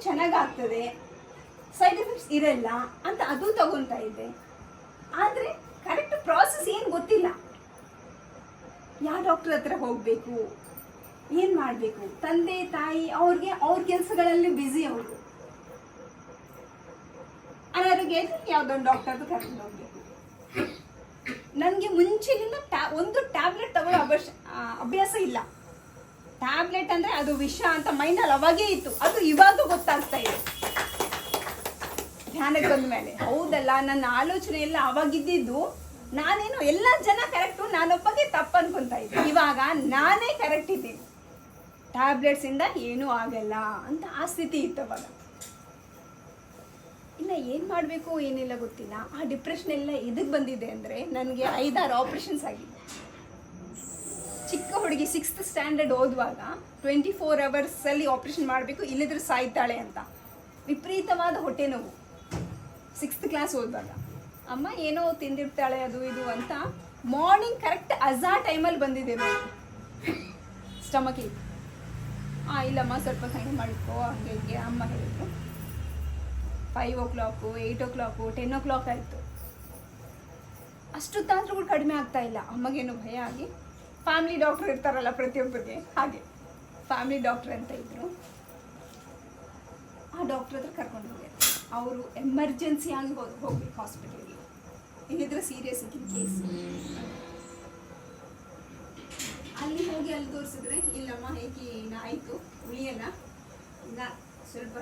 ಚೆನ್ನಾಗಾಗ್ತದೆ, side effects ಇರಲ್ಲ ಅಂತ ಅದು ತಗೊತಾ ಇದ್ದೆ. ಆದರೆ ಕರೆಕ್ಟ್ ಪ್ರಾಸೆಸ್ ಏನು ಗೊತ್ತಿಲ್ಲ. ಯಾವ ಡಾಕ್ಟರ್ ಹತ್ರ ಹೋಗಬೇಕು, ಏನು ಮಾಡಬೇಕು, ತಂದೆ ತಾಯಿ ಅವ್ರ ಕೆಲಸಗಳಲ್ಲಿ ಬ್ಯುಸಿ ಅವರು. ಅನಾರೋಗ್ಯ ಇದ್ರೆ ಯಾವುದೊಂದು ಡಾಕ್ಟರ್ದು ಕರ್ಕೊಂಡು ಹೋಗ್ಬೇಕು. ನನಗೆ ಮುಂಚೆಲಿಂದ ಒಂದು ಟ್ಯಾಬ್ಲೆಟ್ ತಗೊಳ್ಳೋ ಅಭ್ಯಾಸ ಇಲ್ಲ. ಟ್ಯಾಬ್ಲೆಟ್ ಅಂದರೆ ಅದು ವಿಷ ಅಂತ ಮೈಂಡಲ್ಲಿ ಅವಾಗೇ ಇತ್ತು, ಅದು ಇವಾಗ ಗೊತ್ತಾಗ್ತಾ ಇದೆ ಧ್ಯಾನಕ್ಕೆ ಬಂದ ಮೇಲೆ. ಹೌದಲ್ಲ, ನನ್ನ ಆಲೋಚನೆ ಎಲ್ಲ ಅವಾಗಿದ್ದು ನಾನೇನು ಎಲ್ಲ ಜನ ಕರೆಕ್ಟು, ನಾನೊಬ್ಬಗೆ ತಪ್ಪು ಅನ್ಕೊತಾ ಇದ್ದೆ. ಇವಾಗ ನಾನೇ ಕರೆಕ್ಟ್ ಇದ್ದೀನಿ, ಟ್ಯಾಬ್ಲೆಟ್ಸಿಂದ ಏನೂ ಆಗಲ್ಲ ಅಂತ ಆ ಸ್ಥಿತಿ ಇತ್ತು ಅವಾಗ. ಇನ್ನು ಏನು ಮಾಡಬೇಕು ಏನಿಲ್ಲ ಗೊತ್ತಿಲ್ಲ. ಆ ಡಿಪ್ರೆಷನ್ ಎಲ್ಲ ಎದಕ್ಕೆ ಬಂದಿದೆ ಅಂದರೆ, ನನಗೆ 5-6 ಆಪ್ರೇಷನ್ಸ್ ಆಗಿದೆ. ಚಿಕ್ಕ ಹುಡುಗಿ 6th ಸ್ಟ್ಯಾಂಡರ್ಡ್ ಓದುವಾಗ 24 ಅವರ್ಸಲ್ಲಿ ಆಪ್ರೇಷನ್ ಮಾಡಬೇಕು, ಇಲ್ಲಿದ್ರೆ ಸಾಯ್ತಾಳೆ ಅಂತ. ವಿಪರೀತವಾದ ಹೊಟ್ಟೆ ನೋವು 6th ಕ್ಲಾಸ್ ಓದುವಾಗ. ಅಮ್ಮ ಏನೋ ತಿಂದಿರ್ತಾಳೆ ಅದು ಇದು ಅಂತ. ಮಾರ್ನಿಂಗ್ ಕರೆಕ್ಟ್ ಅಜಾ ಟೈಮಲ್ಲಿ ಬಂದಿದೆ ನೋಡಿ ಸ್ಟಮಕಿಗೆ. ಇಲ್ಲಮ್ಮ ಸ್ವಲ್ಪ ಹಂಗೆ ಮಾಡಿಕೋ ಹಂಗೆ ಹೀಗೆ ಅಮ್ಮ ಹೇಳಿದ್ರು. 5 o'clock, 8 o'clock, 10 o'clock ಆಯಿತು. ಅಷ್ಟೊತ್ತಾದ್ರೂ ಕೂಡ ಕಡಿಮೆ ಆಗ್ತಾ ಇಲ್ಲ. ಅಮ್ಮಗೇನು ಭಯ ಆಗಿ ಫ್ಯಾಮಿಲಿ ಡಾಕ್ಟ್ರ್ ಇರ್ತಾರಲ್ಲ ಪ್ರತಿಯೊಬ್ಬರಿಗೆ, ಹಾಗೆ ಫ್ಯಾಮಿಲಿ ಡಾಕ್ಟ್ರ್ ಅಂತ ಇದ್ದರು. ಆ ಡಾಕ್ಟ್ರ್ ಹತ್ರ ಕರ್ಕೊಂಡು ಹೋಗಿ ಅವರು ಎಮರ್ಜೆನ್ಸಿ ಆಗಿ ಹೋಗ್ಬೇಕು ಹಾಸ್ಪಿಟಲ್ಗೆ, ಏನಿದ್ರೆ ಸೀರಿಯಸ್ ಇದ್ದಿದ್ದು ಕೇಸ್. ಅಲ್ಲಿ ಹೋಗಿ ಅಲ್ಲಿ ತೋರಿಸಿದ್ರೆ, ಇಲ್ಲಮ್ಮ ಹೇಗೆ ಆಯಿತು ಉಳಿಯಲ್ಲ, ಈಗ ಸ್ವಲ್ಪ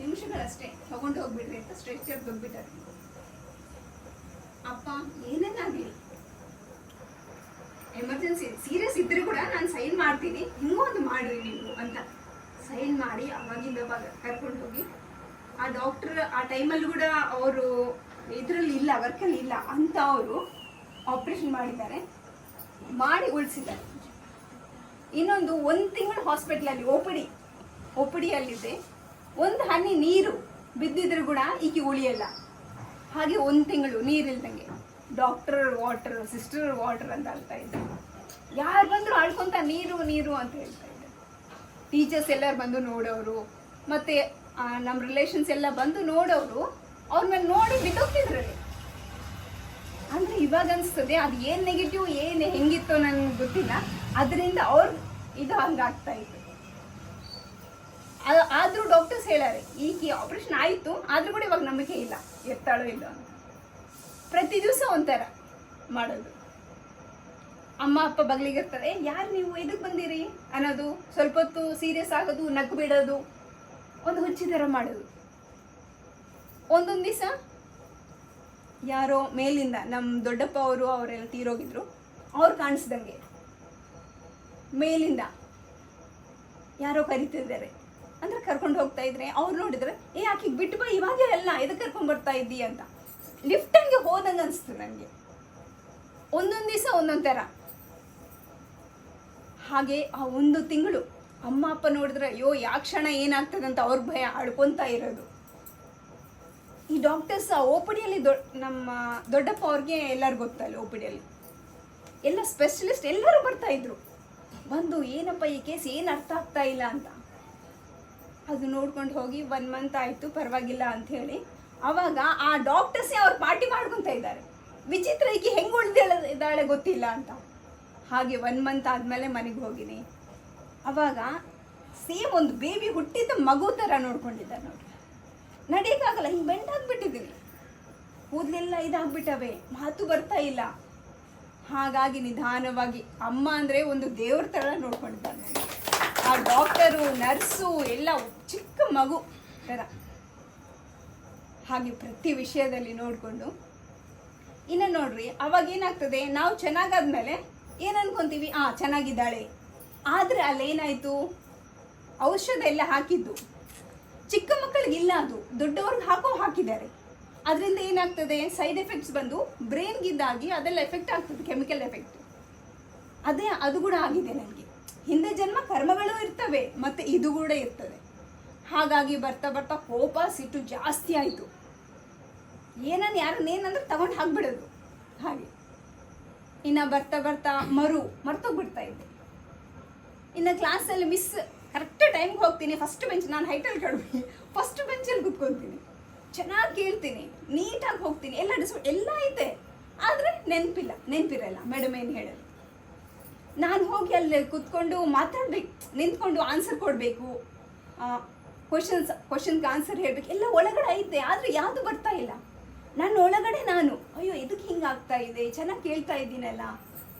ನಿಮಿಷಗಳಷ್ಟೇ ತಗೊಂಡು ಹೋಗ್ಬಿಡ್ರಿ ಅಂತ ಸ್ಟ್ರೆಚರ್ ಹೋಗ್ಬಿಟ್ಟಾರೆ. ಅಪ್ಪ ಏನೇನಾಗಲಿ ಎಮರ್ಜೆನ್ಸಿ ಸೀರಿಯಸ್ ಇದ್ರೂ ಕೂಡ ನಾನು ಸೈನ್ ಮಾಡ್ತೀನಿ, ಹಿಂಗೂ ಒಂದು ಮಾಡ್ರಿ ನೀವು ಅಂತ ಸೈನ್ ಮಾಡಿ ಅವಾಗಿಂದ ಕರ್ಕೊಂಡು ಹೋಗಿ. ಆ ಡಾಕ್ಟರ್ ಆ ಟೈಮಲ್ಲಿ ಕೂಡ ಅವರು ಇದರಲ್ಲಿ ಇಲ್ಲ, ವರ್ಕಲ್ಲಿ ಇಲ್ಲ ಅಂತ ಅವರು ಆಪ್ರೇಷನ್ ಮಾಡಿದ್ದಾರೆ, ಮಾಡಿ ಉಳಿಸಿದ್ದಾರೆ. ಇನ್ನೊಂದು 1 ತಿಂಗಳು ಹಾಸ್ಪಿಟ್ಲಲ್ಲಿ ಒ ಪಿ ಡಿಯಲ್ಲಿದೆ. ಒಂದು ಹನಿ ನೀರು ಬಿದ್ದಿದ್ರು ಕೂಡ ಈಕೆ ಉಳಿಯಲ್ಲ. ಹಾಗೆ 1 ತಿಂಗಳು ನೀರಿಲ್ದಂಗೆ ಡಾಕ್ಟರ್ ವಾಟರ್, ಸಿಸ್ಟರ್ ವಾಟರ್ ಅಂತ ಹೇಳ್ತಾ ಇದ್ದೆ. ಯಾರು ಬಂದರೂ ಆಳ್ಕೊಂತ ನೀರು ನೀರು ಅಂತ ಹೇಳ್ತಾ ಇದ್ದೆ. ಟೀಚರ್ಸ್ ಎಲ್ಲರೂ ಬಂದು ನೋಡೋರು, ಮತ್ತು ನಮ್ಮ ರಿಲೇಷನ್ಸ್ ಎಲ್ಲ ಬಂದು ನೋಡೋರು, ಅವ್ರ ಮೇಲೆ ನೋಡಿ ಬಿಟ್ಟೋಗ್ತಿದ್ರು. ಅಂದರೆ ಇವಾಗ ಅನಿಸ್ತದೆ ಅದು ಏನು ನೆಗೆಟಿವ್ ಏನು ಹೆಂಗಿತ್ತು ನನಗೆ ಗೊತ್ತಿಲ್ಲ, ಅದರಿಂದ ಇದು ಹಂಗಾಗ್ತಾ ಇತ್ತು. ಆದರೂ ಡಾಕ್ಟರ್ಸ್ ಹೇಳಾರೆ ಈಗ ಆಪ್ರೇಷನ್ ಆಯಿತು, ಆದರೂ ಕೂಡ ಇವಾಗ ನಂಬಿಕೆ ಇಲ್ಲ ಎತ್ತಾಳೋ ಇಲ್ಲ ಅಂತ. ಪ್ರತಿ ದಿವಸ ಒಂಥರ ಮಾಡೋದು. ಅಮ್ಮ ಅಪ್ಪ ಬಗ್ಲಿಗೆ ಇರ್ತಾರೆ, ಯಾರು ನೀವು ಇದಕ್ಕೆ ಬಂದಿರಿ ಅನ್ನೋದು, ಸ್ವಲ್ಪ ಹೊತ್ತು ಸೀರಿಯಸ್ ಆಗೋದು, ನಗು ಬಿಡೋದು, ಒಂದು ಹುಚ್ಚಿ ಥರ ಮಾಡೋದು. ಒಂದೊಂದು ದಿವಸ ಯಾರೋ ಮೇಲಿಂದ ನಮ್ಮ ದೊಡ್ಡಪ್ಪ ಅವರೆಲ್ಲ ತೀರೋಗಿದ್ರು, ಅವ್ರು ಕಾಣಿಸ್ದಂಗೆ ಮೇಲಿಂದ ಯಾರೋ ಕರಿತಿದ್ದಾರೆ ಅಂದ್ರೆ ಕರ್ಕೊಂಡು ಹೋಗ್ತಾ ಇದ್ರೆ ಅವ್ರು ನೋಡಿದ್ರೆ ಆಕಿಗೆ ಬಿಟ್ಟು ಬಾ ಇವಾಗ ಎಲ್ಲ ಎದಕ್ಕೆ ಕರ್ಕೊಂಡು ಬರ್ತಾ ಇದ್ದೀ ಅಂತ ಲಿಫ್ಟಂಗೆ ಹೋದಂಗೆ ಅನಿಸ್ತು ನನಗೆ. ಒಂದೊಂದು ದಿವಸ ಒಂದೊಂದು ಥರ. ಹಾಗೆ ಆ 1 ತಿಂಗಳು ಅಮ್ಮ ಅಪ್ಪ ನೋಡಿದ್ರೆ ಅಯ್ಯೋ ಯಾ ಕ್ಷಣ ಏನಾಗ್ತದೆ ಅಂತ ಅವ್ರ ಭಯ ಆಡ್ಕೊತಾ ಇರೋದು. ಈ ಡಾಕ್ಟರ್ಸ್ ಒ ಪಿ ಡಿಯಲ್ಲಿ ನಮ್ಮ ದೊಡ್ಡಪ್ಪ ಅವ್ರಿಗೆ ಎಲ್ಲರೂ ಗೊತ್ತಲ್ಲ, ಒ ಪಿ ಡಿಯಲ್ಲಿ ಎಲ್ಲ ಸ್ಪೆಷಲಿಸ್ಟ್ ಎಲ್ಲರೂ ಬರ್ತಾ ಇದ್ರು. ಬಂದು ಏನಪ್ಪ ಈ ಕೇಸ್ ಏನು ಅರ್ಥ ಆಗ್ತಾ ಇಲ್ಲ ಅಂತ ಅದು ನೋಡ್ಕೊಂಡು ಹೋಗಿ 1 ಮಂತ್ ಆಯಿತು ಪರವಾಗಿಲ್ಲ ಅಂಥೇಳಿ. ಆವಾಗ ಆ ಡಾಕ್ಟರ್ಸೇ ಅವ್ರು ಪಾರ್ಟಿ ಮಾಡ್ಕೊತಾ ಇದ್ದಾರೆ. ವಿಚಿತ್ರ, ಈಕೆ ಹೆಂಗೆ ಉಳಿದಿದ್ದಾಳೆ ಗೊತ್ತಿಲ್ಲ ಅಂತ. ಹಾಗೆ 1 ಮಂತ್ ಆದಮೇಲೆ ಮನೆಗೆ ಹೋಗಿನಿ. ಆವಾಗ ಸೇಮ್ ಒಂದು ಬೇಬಿ ಹುಟ್ಟಿದ ಮಗು ಥರ ನೋಡ್ಕೊಂಡಿದ್ದಾರೆ ನೋಡಿ. ನಡೆಯೋಕ್ಕಾಗಲ್ಲ, ಹಿಂಗೆ ಬೆಂಟಾಗ್ಬಿಟ್ಟಿದ್ದೀನಿ, ಕೂದಲೆಲ್ಲ ಇದಾಗ್ಬಿಟ್ಟವೆ, ಮಾತು ಬರ್ತಾ ಇಲ್ಲ. ಹಾಗಾಗಿ ನಿಧಾನವಾಗಿ ಅಮ್ಮ ಅಂದರೆ ಒಂದು ದೇವ್ರ ಥರ ನೋಡ್ಕೊಂಡಿದ್ದಾರೆ. ಆ ಡಾಕ್ಟರು ನರ್ಸು ಎಲ್ಲ ಚಿಕ್ಕ ಮಗು ಥರ. ಹಾಗೆ ಪ್ರತಿ ವಿಷಯದಲ್ಲಿ ನೋಡಿಕೊಂಡು ಇನ್ನು ನೋಡ್ರಿ, ಅವಾಗ ಏನಾಗ್ತದೆ, ನಾವು ಚೆನ್ನಾಗಾದ್ಮೇಲೆ ಏನು ಅನ್ಕೊತೀವಿ, ಚೆನ್ನಾಗಿದ್ದಾಳೆ. ಆದರೆ ಅಲ್ಲೇನಾಯಿತು, ಔಷಧ ಎಲ್ಲ ಹಾಕಿದ್ದು ಚಿಕ್ಕ ಮಕ್ಕಳಿಗಿಲ್ಲ, ಅದು ದೊಡ್ಡವ್ರಿಗೆ ಹಾಕಿದ್ದಾರೆ. ಅದರಿಂದ ಏನಾಗ್ತದೆ, ಸೈಡ್ ಎಫೆಕ್ಟ್ಸ್ ಬಂದು ಬ್ರೈನ್ಗಿದ್ದಾಗಿ ಅದೆಲ್ಲ ಎಫೆಕ್ಟ್ ಆಗ್ತದೆ, ಕೆಮಿಕಲ್ ಎಫೆಕ್ಟ್. ಅದು ಕೂಡ ಆಗಿದೆ ನನಗೆ. ಹಿಂದೆ ಜನ್ಮ ಕರ್ಮಗಳು ಇರ್ತವೆ, ಮತ್ತು ಇದು ಕೂಡ ಇರ್ತದೆ. ಹಾಗಾಗಿ ಬರ್ತಾ ಬರ್ತಾ ಕೋಪ ಸಿಟ್ಟು ಜಾಸ್ತಿ ಆಯಿತು. ಯಾರನ್ನೇನಂದ್ರೆ ತಗೊಂಡು ಹಾಕ್ಬಿಡೋದು. ಹಾಗೆ ಇನ್ನು ಬರ್ತಾ ಬರ್ತಾ ಮರ್ತೋಗ್ಬಿಡ್ತಾ ಇದ್ದೆ. ಇನ್ನು ಕ್ಲಾಸಲ್ಲಿ ಮಿಸ್ ಕರೆಕ್ಟ್ ಟೈಮ್ಗೆ ಹೋಗ್ತೀನಿ, ಫಸ್ಟ್ ಬೆಂಚ್, ನಾನು ಹೈಟಲ್ಲಿ ಕಡಿಮೆ, ಫಸ್ಟ್ ಕೂತ್ಕೊತೀನಿ, ಚೆನ್ನಾಗಿ ಕೇಳ್ತೀನಿ, ನೀಟಾಗಿ ಹೋಗ್ತೀನಿ, ಎಲ್ಲ ಐತೆ. ಆದರೆ ನೆನಪಿರಲ್ಲ ಮೇಡಮ್ ಏನು ಹೇಳೋದು. ನಾನು ಹೋಗಿ ಅಲ್ಲಿ ಕೂತ್ಕೊಂಡು ಮಾತಾಡಬೇಕು, ನಿಂತ್ಕೊಂಡು ಆನ್ಸರ್ ಕೊಡಬೇಕು, ಕ್ವಶನ್ಗೆ ಆನ್ಸರ್ ಹೇಳಬೇಕು, ಎಲ್ಲ ಒಳಗಡೆ ಐತೆ. ಆದರೆ ಯಾವುದು ಬರ್ತಾ ಇಲ್ಲ. ನನ್ನ ಒಳಗಡೆ ನಾನು ಅಯ್ಯೋ ಇದಕ್ಕೆ ಹಿಂಗಾಗ್ತಾ ಇದೆ, ಚೆನ್ನಾಗಿ ಕೇಳ್ತಾ ಇದ್ದೀನಲ್ಲ,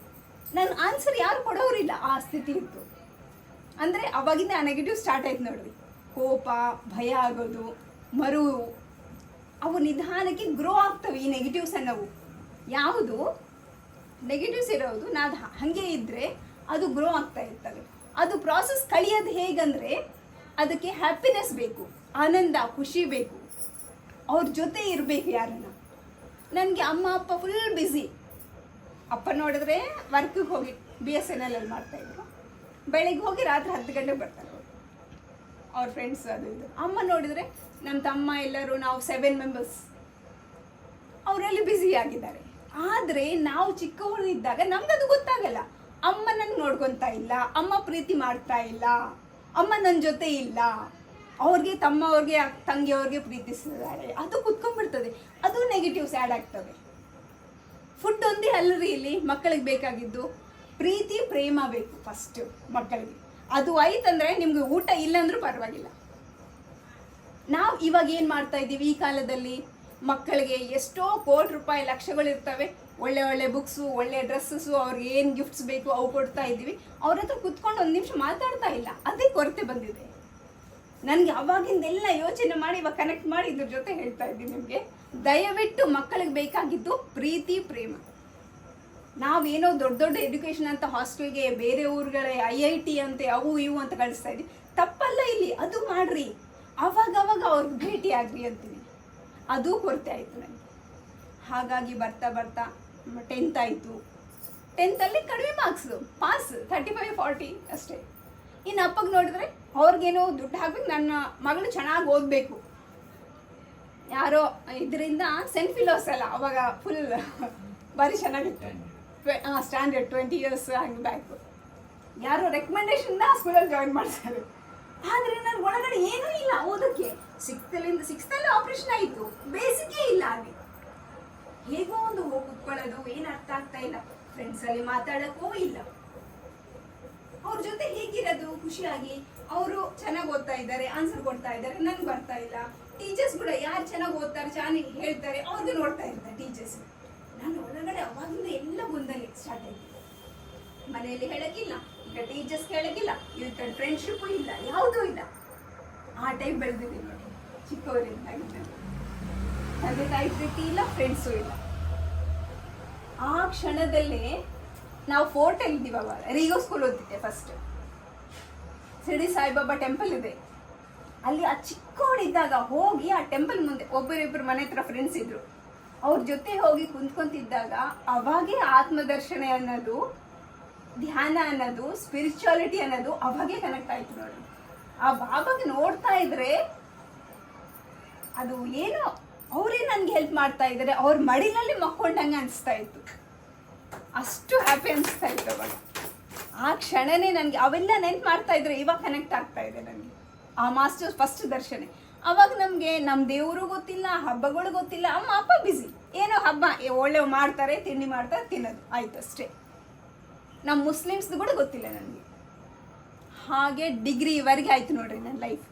ನನ್ನ ಆನ್ಸರ್ ಯಾರು ಕೊಡೋರಿಲ್ಲ. ಆ ಸ್ಥಿತಿ ಇತ್ತು. ಅಂದರೆ ಅವಾಗಿಂದ ಆ ನೆಗೆಟಿವ್ ಸ್ಟಾರ್ಟ್ ಆಯ್ತು ನೋಡ್ರಿ. ಕೋಪ, ಭಯ ಆಗೋದು, ಮರುವು, ಅವು ನಿಧಾನಕ್ಕೆ ಗ್ರೋ ಆಗ್ತವೆ. ಈ ನೆಗೆಟಿವ್ಸ್ ಅನ್ನೋವು ಯಾವುದು ನೆಗೆಟಿವ್ಸ್ ಇರೋದು, ನಾನು ಹಾಗೆ ಇದ್ದರೆ ಅದು ಗ್ರೋ ಆಗ್ತಾ ಇರ್ತವೆ. ಅದು ಪ್ರಾಸೆಸ್ ಕಳಿಯೋದು ಹೇಗಂದರೆ, ಅದಕ್ಕೆ ಹ್ಯಾಪಿನೆಸ್ ಬೇಕು, ಆನಂದ, ಖುಷಿ ಬೇಕು, ಅವ್ರ ಜೊತೆ ಇರಬೇಕು ಯಾರನ್ನ. ನನಗೆ ಅಮ್ಮ ಅಪ್ಪ ಫುಲ್ ಬ್ಯುಸಿ. ಅಪ್ಪ ನೋಡಿದ್ರೆ ವರ್ಕಿಗೆ ಹೋಗಿ BSNL ಮಾಡ್ತಾಯಿದ್ರು. ಬೆಳಿಗ್ಗೆ ಹೋಗಿ ರಾತ್ರಿ 10 ಗಂಟೆಗೆ ಬರ್ತಾರೆ ಅವ್ರ ಫ್ರೆಂಡ್ಸ್ ಅದು ಇದು. ಅಮ್ಮ ನೋಡಿದರೆ ನಮ್ಮ ತಮ್ಮ ಎಲ್ಲರೂ, ನಾವು 7 ಮೆಂಬರ್ಸ್, ಅವರಲ್ಲಿ ಬ್ಯುಸಿ ಆಗಿದ್ದಾರೆ. ಆದರೆ ನಾವು ಚಿಕ್ಕವರು ಇದ್ದಾಗ ನಮ್ಗದು ಗೊತ್ತಾಗಲ್ಲ. ಅಮ್ಮ ನನಗೆ ನೋಡ್ಕೊತಾ ಇಲ್ಲ, ಅಮ್ಮ ಪ್ರೀತಿ ಮಾಡ್ತಾ ಇಲ್ಲ, ಅಮ್ಮ ನನ್ನ ಜೊತೆ ಇಲ್ಲ, ಅವ್ರಿಗೆ ತಮ್ಮವ್ರಿಗೆ ತಂಗಿಯವ್ರಿಗೆ ಪ್ರೀತಿಸಿದ್ದಾರೆ, ಅದು ಕುತ್ಕೊಂಡ್ಬಿಡ್ತದೆ. ಅದು ನೆಗೆಟಿವ್ಸ್ ಆ್ಯಡ್ ಆಗ್ತವೆ. ಫುಡ್ ಒಂದೇ ಅಲ್ಲರಿ ಇಲ್ಲಿ ಮಕ್ಕಳಿಗೆ ಬೇಕಾಗಿದ್ದು, ಪ್ರೀತಿ ಪ್ರೇಮ ಬೇಕು ಫಸ್ಟು ಮಕ್ಕಳಿಗೆ. ಅದು ಆಯ್ತಂದರೆ ನಿಮ್ಗೆ ಊಟ ಇಲ್ಲಾಂದ್ರೂ ಪರವಾಗಿಲ್ಲ. ನಾವು ಇವಾಗ ಏನು ಮಾಡ್ತಾ ಇದ್ದೀವಿ ಈ ಕಾಲದಲ್ಲಿ, ಮಕ್ಕಳಿಗೆ ಎಷ್ಟೋ ಕೋಟಿ ರೂಪಾಯಿ ಲಕ್ಷಗಳು ಇರ್ತವೆ, ಒಳ್ಳೆ ಒಳ್ಳೆ ಬುಕ್ಸು, ಒಳ್ಳೆ ಡ್ರೆಸ್ಸಸ್ಸು, ಅವ್ರಿಗೆ ಏನು ಗಿಫ್ಟ್ಸ್ ಬೇಕು ಅವು ಕೊಡ್ತಾ ಇದ್ದೀವಿ. ಅವ್ರ ಹತ್ರ ಕುತ್ಕೊಂಡು 1 ನಿಮಿಷ ಮಾತಾಡ್ತಾ ಇಲ್ಲ. ಅದೇ ಕೊರತೆ ಬಂದಿದೆ ನನಗೆ. ಅವಾಗಿಂದೆಲ್ಲ ಯೋಚನೆ ಮಾಡಿ ಇವಾಗ ಕನೆಕ್ಟ್ ಮಾಡಿ ಇದ್ರ ಜೊತೆ ಹೇಳ್ತಾ ಇದ್ದೀನಿ ನಿಮಗೆ. ದಯವಿಟ್ಟು ಮಕ್ಕಳಿಗೆ ಬೇಕಾಗಿದ್ದು ಪ್ರೀತಿ ಪ್ರೇಮ. ನಾವೇನೋ ದೊಡ್ಡ ದೊಡ್ಡ ಎಜುಕೇಷನ್ ಅಂತ ಹಾಸ್ಟೆಲ್ಗೆ, ಬೇರೆ ಊರುಗಳೇ IIT ಅಂತೆ ಅವು ಇವು ಅಂತ ಕಳಿಸ್ತಾ ಇದ್ದೀವಿ. ತಪ್ಪಲ್ಲ ಇಲ್ಲಿ, ಅದು ಮಾಡ್ರಿ, ಅವಾಗವಾಗ ಅವ್ರಿಗೆ ಭೇಟಿ ಆಗ್ರಿ ಅಂತೀನಿ. ಅದು ಕೊರತೆ ಆಯಿತು ನನಗೆ. ಹಾಗಾಗಿ ಬರ್ತಾ ಬರ್ತಾ 10th ಆಯಿತು. 10th ಕಡಿಮೆ ಮಾರ್ಕ್ಸು, ಪಾಸ್ 35-40 ಅಷ್ಟೇ. ಇನ್ನು ಅಪ್ಪಗೆ ನೋಡಿದ್ರೆ ಅವ್ರಿಗೇನೋ ದುಡ್ಡು ಹಾಕ್ಬೇಕು, ನನ್ನ ಮಗಳು ಚೆನ್ನಾಗಿ ಓದಬೇಕು. ಯಾರೋ ಇದರಿಂದ ಸೆಂಟ್ ಫಿಲೋಸ್ ಅಲ್ಲ, ಅವಾಗ ಫುಲ್ ಭಾರಿ ಚೆನ್ನಾಗಿತ್ತು. ಸ್ಟ್ಯಾಂಡರ್ಡ್ 20 years ಹಂಗೆ ಬ್ಯಾಕು. ಯಾರೋ ರೆಕಮೆಂಡೇಶನ್ನ ಸ್ಕೂಲಲ್ಲಿ ಜಾಯಿನ್ ಮಾಡ್ತಾರೆ. ಆದರೆ ನನ್ನ ಒಳಗಡೆ ಏನೂ ಇಲ್ಲ ಓದೋಕ್ಕೆ. 6th ಆಪ್ರೇಷನ್ ಆಯಿತು, ಬೇಸಿಕೇ ಇಲ್ಲ. ಅಲ್ಲಿ ಹೇಗೋ ಒಂದು ಹೋಗಿ ಕುತ್ಕೊಳ್ಳೋದು, ಏನು ಅರ್ಥ ಆಗ್ತಾ ಇಲ್ಲ. ಫ್ರೆಂಡ್ಸಲ್ಲಿ ಮಾತಾಡೋಕ್ಕೂ ಇಲ್ಲ. ಅವ್ರ ಜೊತೆ ಹೇಗಿರೋದು ಖುಷಿಯಾಗಿ. ಅವರು ಚೆನ್ನಾಗಿ ಓದ್ತಾ ಇದ್ದಾರೆ, ಆನ್ಸರ್ ಕೊಡ್ತಾ ಇದ್ದಾರೆ, ನನಗೆ ಬರ್ತಾ ಇಲ್ಲ. ಟೀಚರ್ಸ್ ಕೂಡ ಯಾರು ಚೆನ್ನಾಗಿ ಓದ್ತಾರೆ, ಚೆನ್ನಾಗಿ ಹೇಳ್ತಾರೆ, ಅವ್ರಿಗೆ ನೋಡ್ತಾ ಇರ್ತಾರೆ ಟೀಚರ್ಸ್. ನಾನು ಒಳಗಡೆ ಅವಾಗಿಂದ ಎಲ್ಲ ಗೊಂದಲ ಸ್ಟಾರ್ಟ್ ಆಯಿತು. ಮನೆಯಲ್ಲಿ ಹೇಳೋಕ್ಕಿಲ್ಲ, ಈಗ ಟೀಚರ್ಸ್ ಹೇಳೋಕ್ಕಿಲ್ಲ, ಇವ್ರ ಕಡೆ ಫ್ರೆಂಡ್ಶಿಪ್ಪು ಇಲ್ಲ, ಯಾವುದೂ ಇಲ್ಲ. ಆ ಟೈಪ್ ಬೆಳೆದಿದ್ದೀನಿ ನೋಡಿ, ಚಿಕ್ಕವರಿಂದ. ತಂದೆ ತಾಯಿ ಪ್ರೀತಿ ಇಲ್ಲ, ಫ್ರೆಂಡ್ಸು ಇಲ್ಲ. ಆ ಕ್ಷಣದಲ್ಲೇ ನಾವು ಫೋರ್ಟಲ್ಲಿ ಇದ್ದೀವಿ. ಅವಾಗ ರೀಗೋ ಸ್ಕೂಲ್ ಓದಿದ್ದೆ ಫಸ್ಟ್. ಶಿರಡಿ ಸಾಯಿಬಾಬಾ ಟೆಂಪಲ್ ಇದೆ ಅಲ್ಲಿ. ಆ ಚಿಕ್ಕವಳಿದ್ದಾಗ ಹೋಗಿ ಆ ಟೆಂಪಲ್ ಮುಂದೆ ಒಬ್ಬರಿಬ್ಬರು ಮನೆ ಹತ್ರ ಫ್ರೆಂಡ್ಸ್ ಇದ್ರು, ಅವ್ರ ಜೊತೆ ಹೋಗಿ ಕುಂತ್ಕೊಂತಿದ್ದಾಗ ಅವಾಗೇ ಆತ್ಮದರ್ಶನ ಅನ್ನೋದು, ಧ್ಯಾನ ಅನ್ನೋದು, ಸ್ಪಿರಿಚುವಾಲಿಟಿ ಅನ್ನೋದು ಅವಾಗೇ ಕನೆಕ್ಟ್ ಆಯ್ತು ನೋಡಿ. ಆ ಬಾಬಾಗೆ ನೋಡ್ತಾ ಇದ್ರೆ ಅದು ಏನೋ ಅವರೇ ನನಗೆ ಹೆಲ್ಪ್ ಮಾಡ್ತಾ ಇದ್ದಾರೆ, ಅವ್ರ ಮಡಿಲಲ್ಲಿ ಮಕ್ಕೊಂಡಂಗೆ ಅನಿಸ್ತಾ ಇತ್ತು. ಅಷ್ಟು ಹ್ಯಾಪಿ ಅನಿಸ್ತಾ ಇತ್ತು ಅವಾಗ. ಆ ಕ್ಷಣನೇ ನನಗೆ ಅವೆಲ್ಲ ನೆನ್ಪು ಮಾಡ್ತಾ ಇದ್ರೆ ಇವಾಗ ಕನೆಕ್ಟ್ ಆಗ್ತಾ ಇದೆ ನನಗೆ. ಆ ಮಾಸ್ಟರ್ ಫಸ್ಟ್ ದರ್ಶನ. ಅವಾಗ ನಮಗೆ ನಮ್ಮ ದೇವರು ಗೊತ್ತಿಲ್ಲ, ಹಬ್ಬಗಳು ಗೊತ್ತಿಲ್ಲ, ಅಮ್ಮ ಅಪ್ಪ ಬ್ಯುಸಿ. ಏನೋ ಹಬ್ಬ ಒಳ್ಳೆ ಮಾಡ್ತಾರೆ, ತಿಂಡಿ ಮಾಡ್ತಾರೆ, ತಿನ್ನೋದು ಆಯ್ತು ಅಷ್ಟೇ. ನಮ್ಮ ಮುಸ್ಲಿಮ್ಸ್ದು ಕೂಡ ಗೊತ್ತಿಲ್ಲ ನನಗೆ. ಹಾಗೆ ಡಿಗ್ರಿವರೆಗೆ ಆಯಿತು ನೋಡ್ರಿ ನನ್ನ ಲೈಫ್.